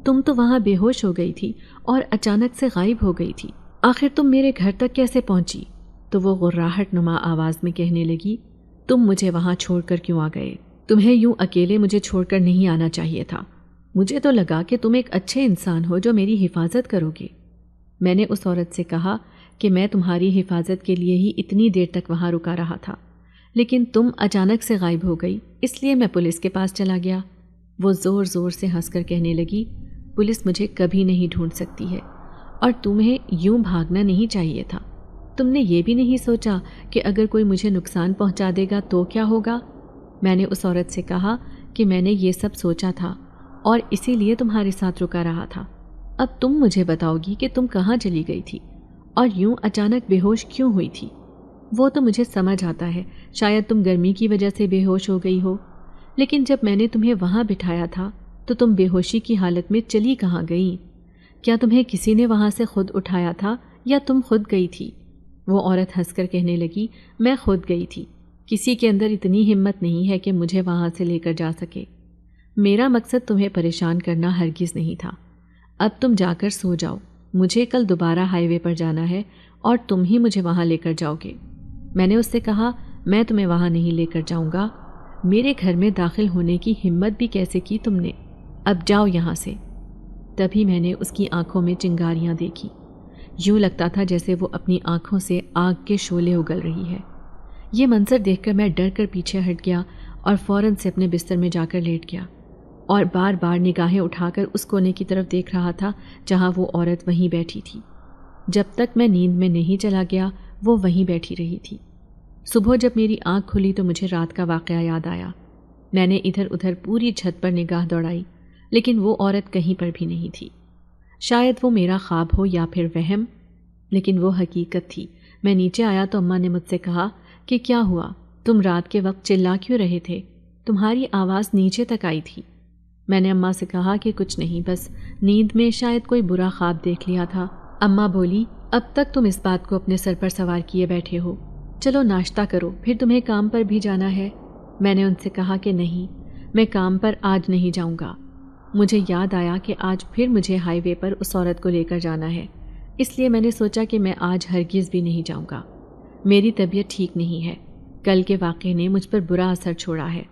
تم تو وہاں بے ہوش ہو گئی تھی اور اچانک سے غائب ہو گئی تھی، آخر تم میرے گھر تک کیسے پہنچی؟ تو وہ غراہٹ نما آواز میں کہنے لگی، تم مجھے وہاں چھوڑ کر کیوں آ گئے؟ تمہیں یوں اکیلے مجھے چھوڑ کر نہیں آنا چاہیے تھا، مجھے تو لگا کہ تم ایک اچھے انسان ہو جو میری حفاظت کرو گے۔ میں نے اس عورت سے کہا کہ میں تمہاری حفاظت کے لیے ہی اتنی دیر تک وہاں رکا رہا تھا، لیکن تم اچانک سے غائب ہو گئی، اس لیے میں پولیس کے پاس چلا گیا۔ وہ زور زور سے ہنس کر کہنے لگی، پولیس مجھے کبھی نہیں ڈھونڈ سکتی ہے اور تمہیں یوں بھاگنا نہیں چاہیے تھا۔ تم نے یہ بھی نہیں سوچا کہ اگر کوئی مجھے نقصان پہنچا دے گا تو کیا ہوگا؟ میں نے اس عورت سے کہا کہ میں نے یہ سب سوچا تھا اور اسی لیے تمہارے ساتھ رکا رہا تھا۔ اب تم مجھے بتاؤ گی کہ تم کہاں چلی گئی تھی اور یوں اچانک بے ہوش کیوں ہوئی تھی؟ وہ تو مجھے سمجھ آتا ہے، شاید تم گرمی کی وجہ سے بے ہوش ہو گئی ہو، لیکن جب میں نے تمہیں وہاں بٹھایا تھا تو تم بے ہوشی کی حالت میں چلی کہاں گئی؟ کیا تمہیں کسی نے وہاں سے خود اٹھایا تھا یا تم خود گئی تھی؟ وہ عورت ہنس کر کہنے لگی، میں خود گئی تھی، کسی کے اندر اتنی ہمت نہیں ہے کہ مجھے وہاں سے لے کر جا سکے۔ میرا مقصد تمہیں پریشان کرنا ہرگز نہیں تھا۔ اب تم جا کر سو جاؤ، مجھے کل دوبارہ ہائی وے پر جانا ہے اور تم ہی مجھے وہاں لے کر جاؤ گے۔ میں نے اس سے کہا، میں تمہیں وہاں نہیں لے کر جاؤں گا، میرے گھر میں داخل ہونے کی ہمت بھی کیسے کی تم نے؟ اب جاؤ یہاں سے۔ تبھی میں نے اس کی آنکھوں میں چنگاریاں دیکھی، یوں لگتا تھا جیسے وہ اپنی آنکھوں سے آگ کے شعلے اگل رہی ہے۔ یہ منظر دیکھ کر میں ڈر کر پیچھے ہٹ گیا اور فوراً سے اپنے بستر میں جا کر لیٹ گیا اور بار بار نگاہیں اٹھا کر اس کونے کی طرف دیکھ رہا تھا جہاں وہ عورت وہیں بیٹھی تھی۔ جب تک میں نیند میں نہیں چلا گیا وہ وہیں بیٹھی رہی تھی۔ صبح جب میری آنکھ کھلی تو مجھے رات کا واقعہ یاد آیا۔ میں نے ادھر ادھر پوری چھت پر نگاہ دوڑائی لیکن وہ عورت کہیں پر بھی نہیں تھی۔ شاید وہ میرا خواب ہو یا پھر وہم، لیکن وہ حقیقت تھی۔ میں نیچے آیا تو اماں نے مجھ سے کہا کہ کیا ہوا، تم رات کے وقت چلا کیوں رہے تھے؟ تمہاری آواز نیچے تک آئی تھی۔ میں نے اماں سے کہا کہ کچھ نہیں، بس نیند میں شاید کوئی برا خواب دیکھ لیا تھا۔ اماں بولی اب تک تم اس بات کو اپنے سر پر سوار کیے بیٹھے ہو، چلو ناشتہ کرو، پھر تمہیں کام پر بھی جانا ہے۔ میں نے ان سے کہا کہ نہیں، میں کام پر آج نہیں جاؤں گا۔ مجھے یاد آیا کہ آج پھر مجھے ہائی وے پر اس عورت کو لے کر جانا ہے، اس لیے میں نے سوچا کہ میں آج ہرگز بھی نہیں جاؤں گا۔ میری طبیعت ٹھیک نہیں ہے، کل کے واقعے نے مجھ پر برا اثر چھوڑا ہے۔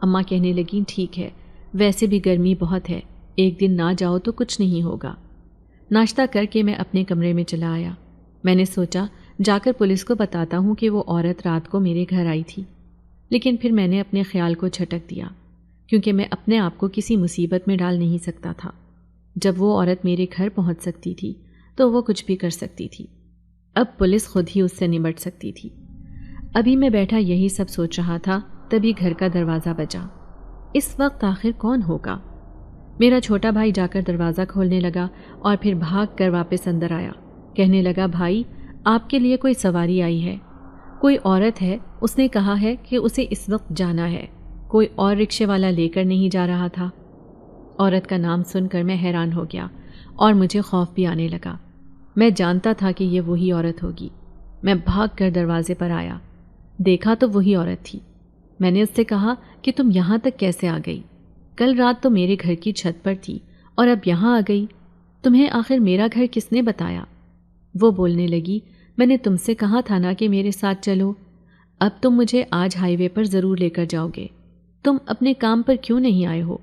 اماں کہنے لگیں ٹھیک ہے، ویسے بھی گرمی بہت ہے، ایک دن نہ جاؤ تو کچھ نہیں ہوگا۔ ناشتہ کر کے میں اپنے کمرے میں چلا آیا۔ میں نے سوچا جا کر پولیس کو بتاتا ہوں کہ وہ عورت رات کو میرے گھر آئی تھی، لیکن پھر میں نے اپنے خیال کو جھٹک دیا کیونکہ میں اپنے آپ کو کسی مصیبت میں ڈال نہیں سکتا تھا۔ جب وہ عورت میرے گھر پہنچ سکتی تھی تو وہ کچھ بھی کر سکتی تھی، اب پولیس خود ہی اس سے نمٹ سکتی تھی۔ ابھی میں بیٹھا یہی سب سوچ رہا تھا تبھی گھر کا دروازہ بجا۔ اس وقت آخر کون ہوگا؟ میرا چھوٹا بھائی جا کر دروازہ کھولنے لگا اور پھر بھاگ کر واپس اندر آیا۔ کہنے لگا بھائی آپ کے لیے کوئی سواری آئی ہے، کوئی عورت ہے، اس نے کہا ہے کہ اسے اس وقت جانا ہے، کوئی اور رکشے والا لے کر نہیں جا رہا تھا۔ عورت کا نام سن کر میں حیران ہو گیا اور مجھے خوف بھی آنے لگا۔ میں جانتا تھا کہ یہ وہی عورت ہوگی۔ میں بھاگ کر دروازے پر آیا، دیکھا تو وہی عورت تھی۔ میں نے اس سے کہا کہ تم یہاں تک کیسے آ گئی؟ کل رات تو میرے گھر کی چھت پر تھی اور اب یہاں آ گئی، تمہیں آخر میرا گھر کس نے بتایا؟ وہ بولنے لگی میں نے تم سے کہا تھا نا کہ میرے ساتھ چلو، اب تم مجھے آج ہائی وے پر ضرور لے کر جاؤ گے، تم اپنے کام پر کیوں نہیں آئے ہو؟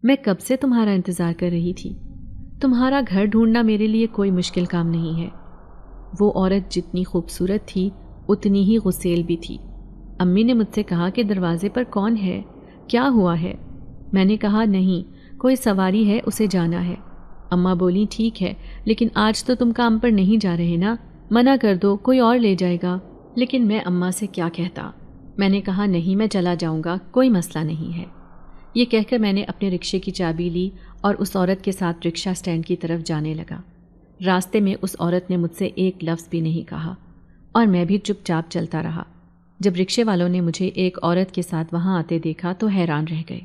میں کب سے تمہارا انتظار کر رہی تھی، تمہارا گھر ڈھونڈنا میرے لیے کوئی مشکل کام نہیں ہے۔ وہ عورت جتنی خوبصورت تھی اتنی ہی غسیل بھی تھی۔ امی نے مجھ سے کہا کہ دروازے پر کون ہے، کیا ہوا ہے؟ میں نے کہا نہیں، کوئی سواری ہے، اسے جانا ہے۔ اماں بولی ٹھیک ہے، لیکن آج تو تم کام پر نہیں جا رہے نا، منع کر دو، کوئی اور لے جائے گا۔ لیکن میں اماں سے کیا کہتا؟ میں نے کہا نہیں، میں چلا جاؤں گا، کوئی مسئلہ نہیں ہے۔ یہ کہہ کر میں نے اپنے رکشے کی چابی لی اور اس عورت کے ساتھ رکشہ اسٹینڈ کی طرف جانے لگا۔ راستے میں اس عورت نے مجھ سے ایک لفظ بھی نہیں کہا اور میں بھی چپ چاپ چلتا رہا۔ جب رکشے والوں نے مجھے ایک عورت کے ساتھ وہاں آتے دیکھا تو حیران رہ گئے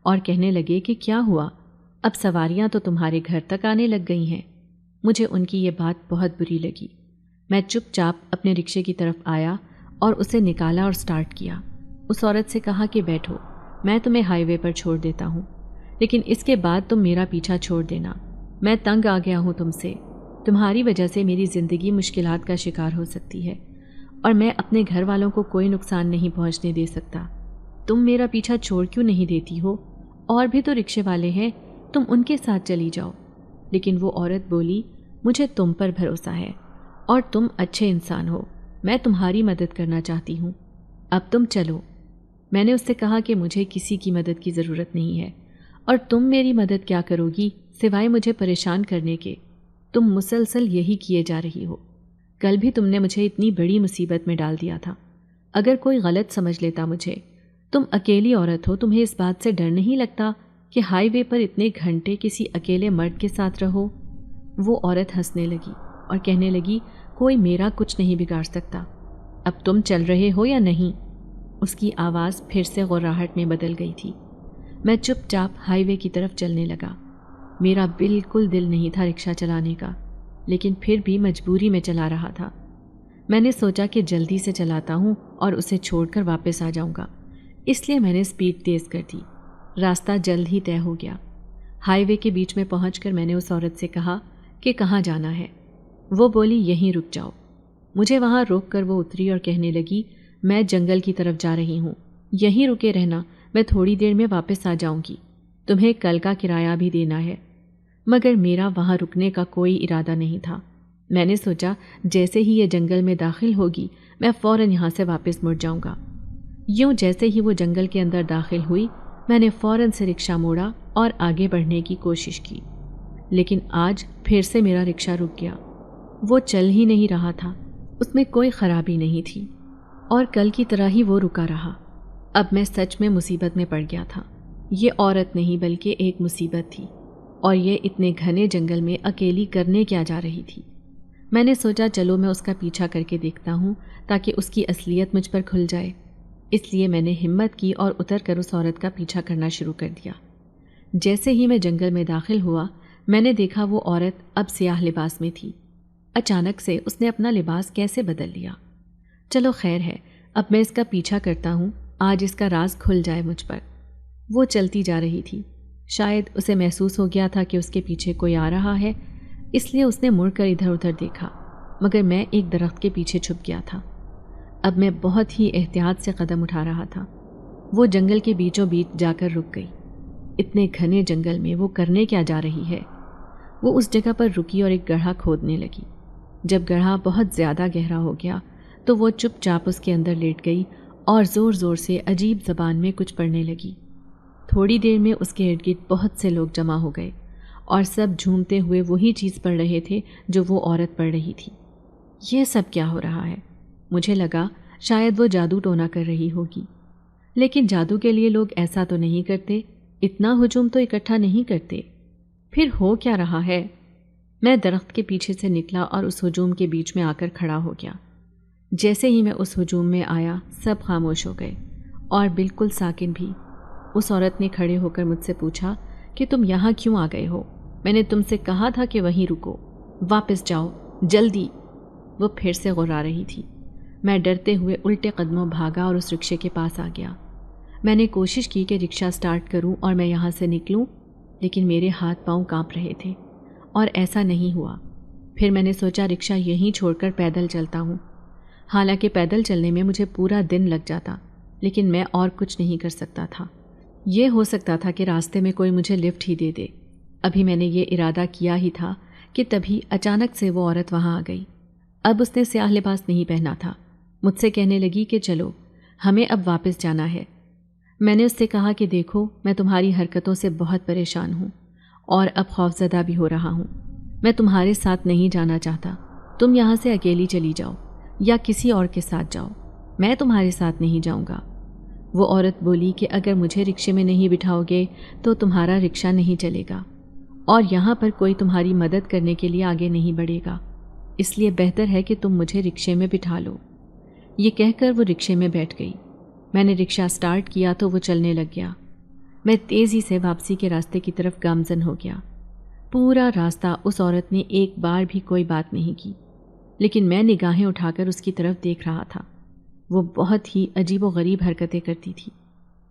اور کہنے لگے کہ کیا ہوا، اب سواریاں تو تمہارے گھر تک آنے لگ گئی ہیں۔ مجھے ان کی یہ بات بہت بری لگی۔ میں چپ چاپ اپنے رکشے کی طرف آیا اور اسے نکالا اور سٹارٹ کیا۔ اس عورت سے کہا کہ بیٹھو، میں تمہیں ہائی وے پر چھوڑ دیتا ہوں، لیکن اس کے بعد تم میرا پیچھا چھوڑ دینا، میں تنگ آ گیا ہوں تم سے، تمہاری وجہ سے میری زندگی مشکلات کا شکار ہو سکتی ہے اور میں اپنے گھر والوں کو کوئی نقصان نہیں پہنچنے دے سکتا۔ تم میرا پیچھا چھوڑ کیوں نہیں دیتی ہو؟ اور بھی تو رکشے والے ہیں، تم ان کے ساتھ چلی جاؤ۔ لیکن وہ عورت بولی مجھے تم پر بھروسہ ہے اور تم اچھے انسان ہو، میں تمہاری مدد کرنا چاہتی ہوں، اب تم چلو۔ میں نے اس سے کہا کہ مجھے کسی کی مدد کی ضرورت نہیں ہے اور تم میری مدد کیا کرو گی سوائے مجھے پریشان کرنے کے؟ تم مسلسل یہی کیے جا رہی ہو، کل بھی تم نے مجھے اتنی بڑی مصیبت میں ڈال دیا تھا۔ اگر کوئی غلط سمجھ لیتا مجھے، تم اکیلی عورت ہو، تمہیں اس بات سے ڈر نہیں لگتا کہ ہائی وے پر اتنے گھنٹے کسی اکیلے مرد کے ساتھ رہو؟ وہ عورت ہنسنے لگی اور کہنے لگی کوئی میرا کچھ نہیں بگاڑ سکتا، اب تم چل رہے ہو یا نہیں؟ اس کی آواز پھر سے غراہٹ میں بدل گئی تھی۔ میں چپ چاپ ہائی وے کی طرف چلنے لگا۔ میرا بالکل دل نہیں تھا رکشہ چلانے کا، لیکن پھر بھی مجبوری میں چلا رہا تھا۔ میں نے سوچا کہ جلدی سے چلاتا ہوں اور اسے چھوڑ کر واپس آ جاؤں گا، اس لیے میں نے سپیڈ تیز کر دی۔ راستہ جلد ہی طے ہو گیا۔ ہائی وے کے بیچ میں پہنچ کر میں نے اس عورت سے کہا کہ کہاں جانا ہے؟ وہ بولی یہیں رک جاؤ۔ مجھے وہاں روک کر وہ اتری اور کہنے لگی میں جنگل کی طرف جا رہی ہوں، یہیں رکے رہنا، میں تھوڑی دیر میں واپس آ جاؤں گی، تمہیں کل کا کرایہ بھی دینا ہے۔ مگر میرا وہاں رکنے کا کوئی ارادہ نہیں تھا۔ میں نے سوچا جیسے ہی یہ جنگل میں داخل ہوگی میں فوراً یہاں سے واپس مڑ جاؤں گا۔ یوں جیسے ہی وہ جنگل کے اندر داخل ہوئی میں نے فوراً سے رکشہ موڑا اور آگے بڑھنے کی کوشش کی، لیکن آج پھر سے میرا رکشہ رک گیا۔ وہ چل ہی نہیں رہا تھا، اس میں کوئی خرابی نہیں تھی اور کل کی طرح ہی وہ رکا رہا۔ اب میں سچ میں مصیبت میں پڑ گیا تھا۔ یہ عورت نہیں بلکہ ایک مصیبت تھی، اور یہ اتنے گھنے جنگل میں اکیلی کرنے کیا جا رہی تھی؟ میں نے سوچا چلو میں اس کا پیچھا کر کے دیکھتا ہوں تاکہ اس کی اصلیت مجھ پر کھل جائے۔ اس لیے میں نے ہمت کی اور اتر کر اس عورت کا پیچھا کرنا شروع کر دیا۔ جیسے ہی میں جنگل میں داخل ہوا میں نے دیکھا وہ عورت اب سیاہ لباس میں تھی۔ اچانک سے اس نے اپنا لباس کیسے بدل لیا؟ چلو خیر ہے، اب میں اس کا پیچھا کرتا ہوں، آج اس کا راز کھل جائے مجھ پر۔ وہ چلتی جا رہی تھی۔ شاید اسے محسوس ہو گیا تھا کہ اس کے پیچھے کوئی آ رہا ہے، اس لیے اس نے مڑ کر ادھر ادھر دیکھا، مگر میں ایک درخت کے پیچھے چھپ گیا تھا۔ اب میں بہت ہی احتیاط سے قدم اٹھا رہا تھا۔ وہ جنگل کے بیچوں بیچ جا کر رک گئی۔ اتنے گھنے جنگل میں وہ کرنے کیا جا رہی ہے؟ وہ اس جگہ پر رکی اور ایک گڑھا کھودنے لگی۔ جب گڑھا بہت زیادہ گہرا ہو گیا تو وہ چپ چاپ اس کے اندر لیٹ گئی اور زور زور سے عجیب زبان میں کچھ پڑھنے لگی۔ تھوڑی دیر میں اس کے ارد گرد بہت سے لوگ جمع ہو گئے اور سب جھومتے ہوئے وہی چیز پڑھ رہے تھے جو وہ عورت پڑھ رہی تھی۔ یہ سب کیا ہو رہا ہے؟ مجھے لگا شاید وہ جادو ٹونا کر رہی ہوگی، لیکن جادو کے لیے لوگ ایسا تو نہیں کرتے، اتنا ہجوم تو اکٹھا نہیں کرتے۔ پھر ہو کیا رہا ہے؟ میں درخت کے پیچھے سے نکلا اور اس ہجوم کے بیچ میں آ کر کھڑا ہو گیا۔ جیسے ہی میں اس ہجوم میں آیا سب خاموش ہو گئے اور بالکل ساکن بھی۔ اس عورت نے کھڑے ہو کر مجھ سے پوچھا کہ تم یہاں کیوں آ گئے ہو؟ میں نے تم سے کہا تھا کہ وہیں رکو، واپس جاؤ جلدی۔ وہ پھر سے غرا رہی تھی۔ میں ڈرتے ہوئے الٹے قدموں بھاگا اور اس رکشے کے پاس آ گیا۔ میں نے کوشش کی کہ رکشہ سٹارٹ کروں اور میں یہاں سے نکلوں، لیکن میرے ہاتھ پاؤں کانپ رہے تھے اور ایسا نہیں ہوا۔ پھر میں نے سوچا رکشہ یہیں چھوڑ کر پیدل چلتا ہوں۔ حالانکہ پیدل چلنے میں مجھے پورا دن لگ جاتا، لیکن میں اور کچھ نہیں کر سکتا تھا۔ یہ ہو سکتا تھا کہ راستے میں کوئی مجھے لفٹ ہی دے دے۔ ابھی میں نے یہ ارادہ کیا ہی تھا کہ تبھی اچانک سے وہ عورت وہاں آ گئی۔ اب اس نے سیاہ لباس نہیں پہنا تھا۔ مجھ سے کہنے لگی کہ چلو ہمیں اب واپس جانا ہے۔ میں نے اس سے کہا کہ دیکھو میں تمہاری حرکتوں سے بہت پریشان ہوں اور اب خوفزدہ بھی ہو رہا ہوں۔ میں تمہارے ساتھ نہیں جانا چاہتا، تم یہاں سے اکیلی چلی جاؤ یا کسی اور کے ساتھ جاؤ، میں تمہارے ساتھ نہیں جاؤں گا۔ وہ عورت بولی کہ اگر مجھے رکشے میں نہیں بٹھاؤ گے تو تمہارا رکشہ نہیں چلے گا اور یہاں پر کوئی تمہاری مدد کرنے کے لیے آگے نہیں بڑھے گا، اس لیے بہتر ہے کہ تم مجھے رکشے میں بٹھا لو۔ یہ کہہ کر وہ رکشے میں بیٹھ گئی۔ میں نے رکشہ سٹارٹ کیا تو وہ چلنے لگ گیا۔ میں تیزی سے واپسی کے راستے کی طرف گامزن ہو گیا۔ پورا راستہ اس عورت نے ایک بار بھی کوئی بات نہیں کی، لیکن میں نگاہیں اٹھا کر اس کی طرف دیکھ رہا تھا۔ وہ بہت ہی عجیب و غریب حرکتیں کرتی تھی۔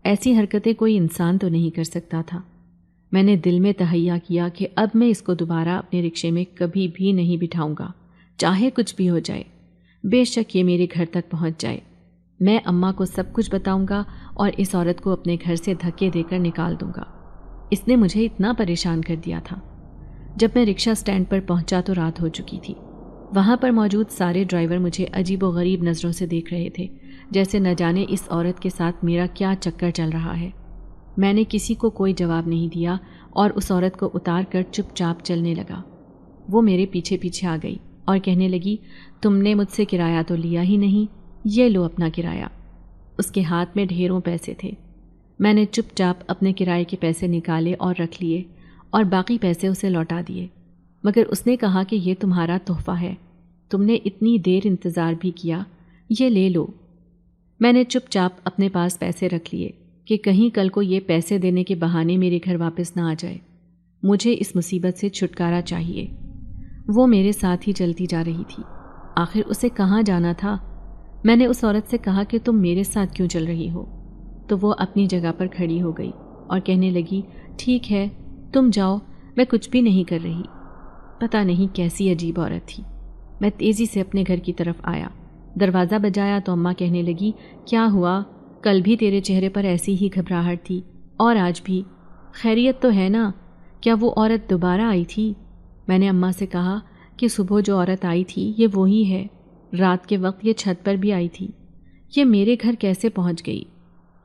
ایسی حرکتیں کوئی انسان تو نہیں کر سکتا تھا۔ میں نے دل میں تہیہ کیا کہ اب میں اس کو دوبارہ اپنے رکشے میں کبھی بھی نہیں بٹھاؤں گا، چاہے کچھ بھی ہو جائے، بے شک یہ میرے گھر تک پہنچ جائے۔ میں اماں کو سب کچھ بتاؤں گا اور اس عورت کو اپنے گھر سے دھکے دے کر نکال دوں گا۔ اس نے مجھے اتنا پریشان کر دیا تھا۔ جب میں رکشہ سٹینڈ پر پہنچا تو رات ہو چکی تھی۔ وہاں پر موجود سارے ڈرائیور مجھے عجیب و غریب نظروں سے دیکھ رہے تھے، جیسے نہ جانے اس عورت کے ساتھ میرا کیا چکر چل رہا ہے۔ میں نے کسی کو کوئی جواب نہیں دیا اور اس عورت کو اتار کر چپ چاپ چلنے لگا۔ وہ میرے پیچھے پیچھے آ گئی اور کہنے لگی تم نے مجھ سے کرایہ تو لیا ہی نہیں، یہ لو اپنا کرایہ۔ اس کے ہاتھ میں ڈھیروں پیسے تھے۔ میں نے چپ چاپ اپنے کرائے کے پیسے نکالے اور رکھ لیے اور باقی پیسے اسے لوٹا دیے، مگر اس نے کہا کہ یہ تمہارا تحفہ ہے، تم نے اتنی دیر انتظار بھی کیا، یہ لے لو۔ میں نے چپ چاپ اپنے پاس پیسے رکھ لیے کہ کہیں کل کو یہ پیسے دینے کے بہانے میرے گھر واپس نہ آ جائے۔ مجھے اس مصیبت سے چھٹکارا چاہیے۔ وہ میرے ساتھ ہی چلتی جا رہی تھی۔ آخر اسے کہاں جانا تھا؟ میں نے اس عورت سے کہا کہ تم میرے ساتھ کیوں چل رہی ہو؟ تو وہ اپنی جگہ پر کھڑی ہو گئی اور کہنے لگی ٹھیک ہے تم جاؤ، میں کچھ بھی نہیں کر رہی۔ پتہ نہیں کیسی عجیب عورت تھی۔ میں تیزی سے اپنے گھر کی طرف آیا، دروازہ بجایا تو اماں کہنے لگی کیا ہوا؟ کل بھی تیرے چہرے پر ایسی ہی گھبراہٹ تھی اور آج بھی، خیریت تو ہے نا؟ کیا وہ عورت دوبارہ آئی تھی؟ میں نے اماں سے کہا کہ کہ صبح جو عورت آئی تھی یہ وہی ہے، رات کے وقت یہ چھت پر بھی آئی تھی، یہ میرے گھر کیسے پہنچ گئی؟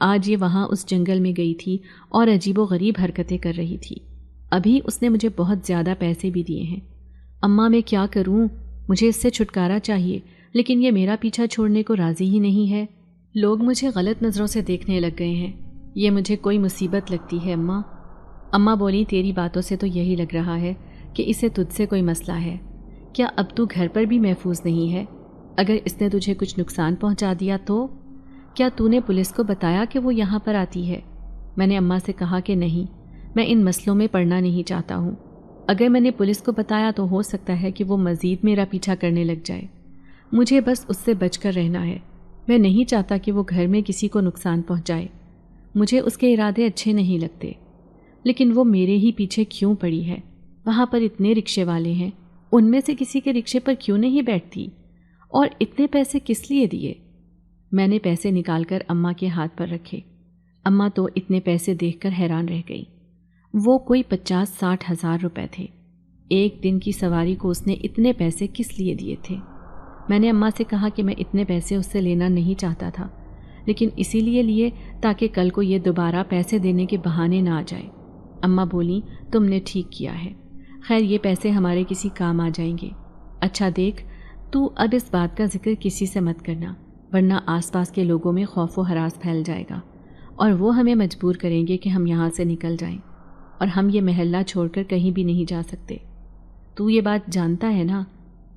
آج یہ وہاں اس جنگل میں گئی تھی اور عجیب و غریب حرکتیں کر رہی تھی۔ ابھی اس نے مجھے بہت زیادہ پیسے بھی دیے ہیں۔ اماں میں کیا کروں؟ مجھے اس سے چھٹکارا چاہیے، لیکن یہ میرا پیچھا چھوڑنے کو راضی ہی نہیں ہے۔ لوگ مجھے غلط نظروں سے دیکھنے لگ گئے ہیں، یہ مجھے کوئی مصیبت لگتی ہے اماں۔ اماں بولی تیری باتوں سے تو یہی لگ رہا ہے کہ اسے تجھ سے کوئی مسئلہ ہے۔ کیا اب تو گھر پر بھی محفوظ نہیں ہے؟ اگر اس نے تجھے کچھ نقصان پہنچا دیا تو؟ کیا تو نے پولیس کو بتایا کہ وہ یہاں پر آتی ہے؟ میں نے اماں سے کہا کہ نہیں، میں ان مسئلوں میں پڑنا نہیں چاہتا ہوں۔ اگر میں نے پولیس کو بتایا تو ہو سکتا ہے کہ وہ مزید میرا پیچھا کرنے لگ جائے۔ مجھے بس اس سے بچ کر رہنا ہے۔ میں نہیں چاہتا کہ وہ گھر میں کسی کو نقصان پہنچائے۔ مجھے اس کے ارادے اچھے نہیں لگتے، لیکن وہ میرے ہی پیچھے کیوں پڑی ہے؟ وہاں پر اتنے رکشے والے ہیں، ان میں سے کسی کے رکشے پر کیوں نہیں بیٹھتی؟ اور اتنے پیسے کس لیے دیے؟ میں نے پیسے نکال کر اماں کے ہاتھ پر رکھے۔ اماں تو اتنے پیسے دیکھ کر حیران رہ گئی۔ وہ کوئی 50-60 ہزار روپے تھے۔ ایک دن کی سواری کو اس نے اتنے پیسے کس لیے دیے تھے؟ میں نے اماں سے کہا کہ میں اتنے پیسے اس سے لینا نہیں چاہتا تھا، لیکن اسی لیے لیے تاکہ کل کو یہ دوبارہ پیسے دینے کے بہانے نہ آ جائے۔ اماں بولی تم نے ٹھیک کیا ہے، خیر یہ پیسے ہمارے کسی کام آ جائیں گے۔ اچھا دیکھ، تو اب اس بات کا ذکر کسی سے مت کرنا، ورنہ آس پاس کے لوگوں میں خوف و ہراس پھیل جائے گا اور وہ ہمیں مجبور کریں گے کہ ہم یہاں سے نکل جائیں، اور ہم یہ محلہ چھوڑ کر کہیں بھی نہیں جا سکتے۔ تو یہ بات جانتا ہے نا؟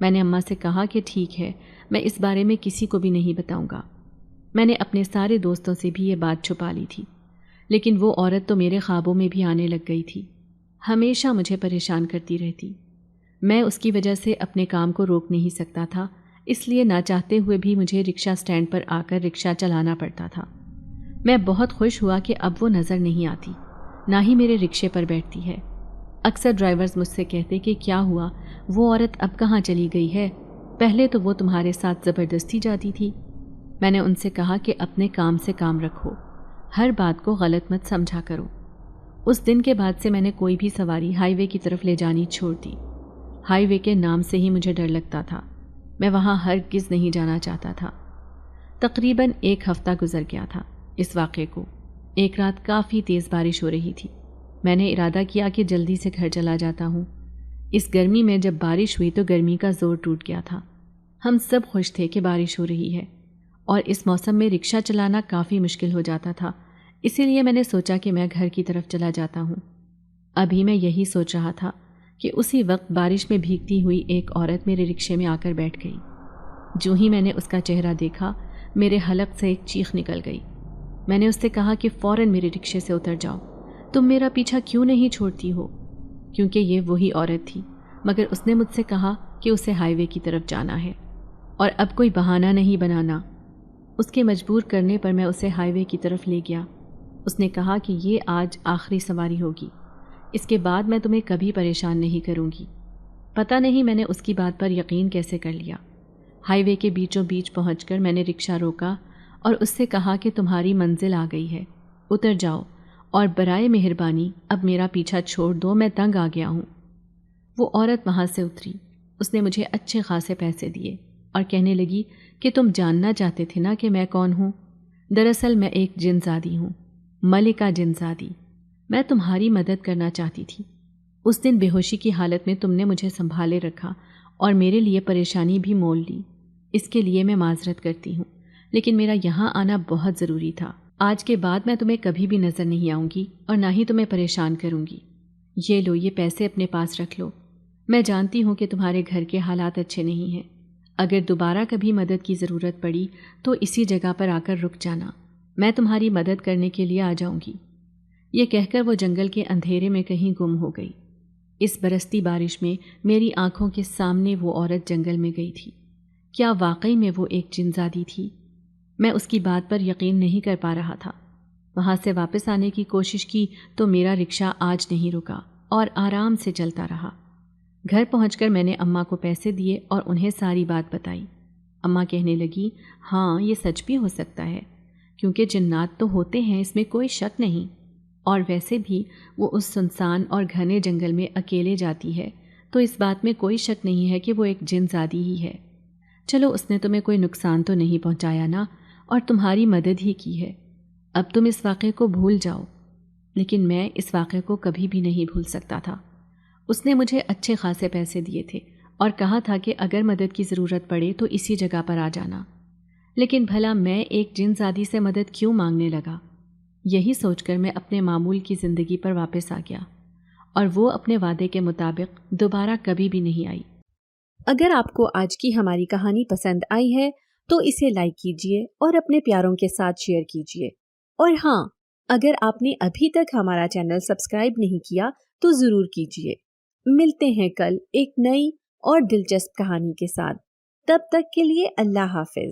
میں نے اماں سے کہا کہ ٹھیک ہے، میں اس بارے میں کسی کو بھی نہیں بتاؤں گا۔ میں نے اپنے سارے دوستوں سے بھی یہ بات چھپا لی تھی، لیکن وہ عورت تو میرے خوابوں میں بھی آنے لگ گئی تھی، ہمیشہ مجھے پریشان کرتی رہتی۔ میں اس کی وجہ سے اپنے کام کو روک نہیں سکتا تھا، اس لیے نہ چاہتے ہوئے بھی مجھے رکشہ سٹینڈ پر آ کر رکشہ چلانا پڑتا تھا۔ میں بہت خوش ہوا کہ اب وہ نظر نہیں آتی، نہ ہی میرے رکشے پر بیٹھتی ہے۔ اکثر ڈرائیورز مجھ سے کہتے کہ کیا ہوا، وہ عورت اب کہاں چلی گئی ہے؟ پہلے تو وہ تمہارے ساتھ زبردستی جاتی تھی۔ میں نے ان سے کہا کہ اپنے کام سے کام رکھو، ہر بات کو غلط مت سمجھا کرو۔ اس دن کے بعد سے میں نے کوئی بھی سواری ہائی وے کی طرف لے جانی چھوڑ دی۔ ہائی وے کے نام سے ہی مجھے ڈر لگتا تھا، میں وہاں ہرگز نہیں جانا چاہتا تھا۔ تقریباً 1 ہفتہ گزر گیا تھا اس واقعے کو۔ ایک رات کافی تیز بارش ہو رہی تھی۔ میں نے ارادہ کیا کہ جلدی سے گھر چلا جاتا ہوں۔ اس گرمی میں جب بارش ہوئی تو گرمی کا زور ٹوٹ گیا تھا۔ ہم سب خوش تھے کہ بارش ہو رہی ہے، اور اس موسم میں رکشہ چلانا کافی مشکل ہو جاتا تھا، اسی لیے میں نے سوچا کہ میں گھر کی طرف چلا جاتا ہوں۔ ابھی میں یہی سوچ رہا تھا کہ اسی وقت بارش میں بھیگتی ہوئی ایک عورت میرے رکشے میں آ کر بیٹھ گئی۔ جو ہی میں نے اس کا چہرہ دیکھا، میرے حلق سے ایک چیخ نکل گئی۔ میں نے اس سے کہا کہ فوراً میرے رکشے سے اتر جاؤ، تم میرا پیچھا کیوں نہیں چھوڑتی ہو؟ کیونکہ یہ وہی عورت تھی، مگر اس نے مجھ سے کہا کہ اسے ہائی وے کی طرف جانا ہے اور اب کوئی بہانہ نہیں بنانا۔ اس کے مجبور کرنے پر میں اسے ہائی وے کی طرف لے گیا۔ اس نے کہا کہ یہ آج آخری سواری ہوگی، اس کے بعد میں تمہیں کبھی پریشان نہیں کروں گی۔ پتہ نہیں میں نے اس کی بات پر یقین کیسے کر لیا۔ ہائی وے کے بیچوں بیچ پہنچ کر میں نے رکشہ روکا اور اس سے کہا کہ تمہاری منزل آ گئی ہے، اتر جاؤ اور برائے مہربانی اب میرا پیچھا چھوڑ دو، میں تنگ آ گیا ہوں۔ وہ عورت وہاں سے اتری، اس نے مجھے اچھے خاصے پیسے دیے اور کہنے لگی کہ تم جاننا چاہتے تھے نا کہ میں کون ہوں؟ دراصل میں ایک جن زادی ہوں، ملکہ جن زادی۔ میں تمہاری مدد کرنا چاہتی تھی۔ اس دن بے ہوشی کی حالت میں تم نے مجھے سنبھالے رکھا اور میرے لیے پریشانی بھی مول لی، اس کے لیے میں معذرت کرتی ہوں، لیکن میرا یہاں آنا بہت ضروری تھا۔ آج کے بعد میں تمہیں کبھی بھی نظر نہیں آؤں گی اور نہ ہی تمہیں پریشان کروں گی۔ یہ لو، یہ پیسے اپنے پاس رکھ لو۔ میں جانتی ہوں کہ تمہارے گھر کے حالات اچھے نہیں ہیں، اگر دوبارہ کبھی مدد کی ضرورت پڑی تو اسی جگہ پر آ کر رک جانا، میں تمہاری مدد کرنے کے لیے آ جاؤں گی۔ یہ کہہ کر وہ جنگل کے اندھیرے میں کہیں گم ہو گئی۔ اس برستی بارش میں میری آنکھوں کے سامنے وہ عورت جنگل میں گئی تھی۔ کیا واقعی میں وہ ایک جن زادی تھی؟ میں اس کی بات پر یقین نہیں کر پا رہا تھا۔ وہاں سے واپس آنے کی کوشش کی تو میرا رکشہ آج نہیں رکا اور آرام سے چلتا رہا۔ گھر پہنچ کر میں نے اماں کو پیسے دیے اور انہیں ساری بات بتائی۔ اماں کہنے لگی، ہاں یہ سچ بھی ہو سکتا ہے، کیونکہ جنات تو ہوتے ہیں، اس میں کوئی شک نہیں، اور ویسے بھی وہ اس سنسان اور گھنے جنگل میں اکیلے جاتی ہے تو اس بات میں کوئی شک نہیں ہے کہ وہ ایک جن زادی ہی ہے۔ چلو اس نے تمہیں کوئی نقصان تو نہیں پہنچایا نا، اور تمہاری مدد ہی کی ہے۔ اب تم اس واقعے کو بھول جاؤ۔ لیکن میں اس واقعے کو کبھی بھی نہیں بھول سکتا تھا۔ اس نے مجھے اچھے خاصے پیسے دیے تھے اور کہا تھا کہ اگر مدد کی ضرورت پڑے تو اسی جگہ پر آ جانا۔ لیکن بھلا میں ایک جن زادی سے مدد کیوں مانگنے لگا؟ یہی سوچ کر میں اپنے معمول کی زندگی پر واپس آ گیا، اور وہ اپنے وعدے کے مطابق دوبارہ کبھی بھی نہیں آئی۔
اگر آپ کو آج کی ہماری کہانی پسند آئی ہے تو اسے لائک کیجیے اور اپنے پیاروں کے ساتھ شیئر کیجیے، اور ہاں، اگر آپ نے ابھی تک ہمارا چینل سبسکرائب نہیں کیا تو ضرور کیجیے۔ ملتے ہیں کل ایک نئی اور دلچسپ کہانی کے ساتھ، تب تک کے لیے اللہ حافظ۔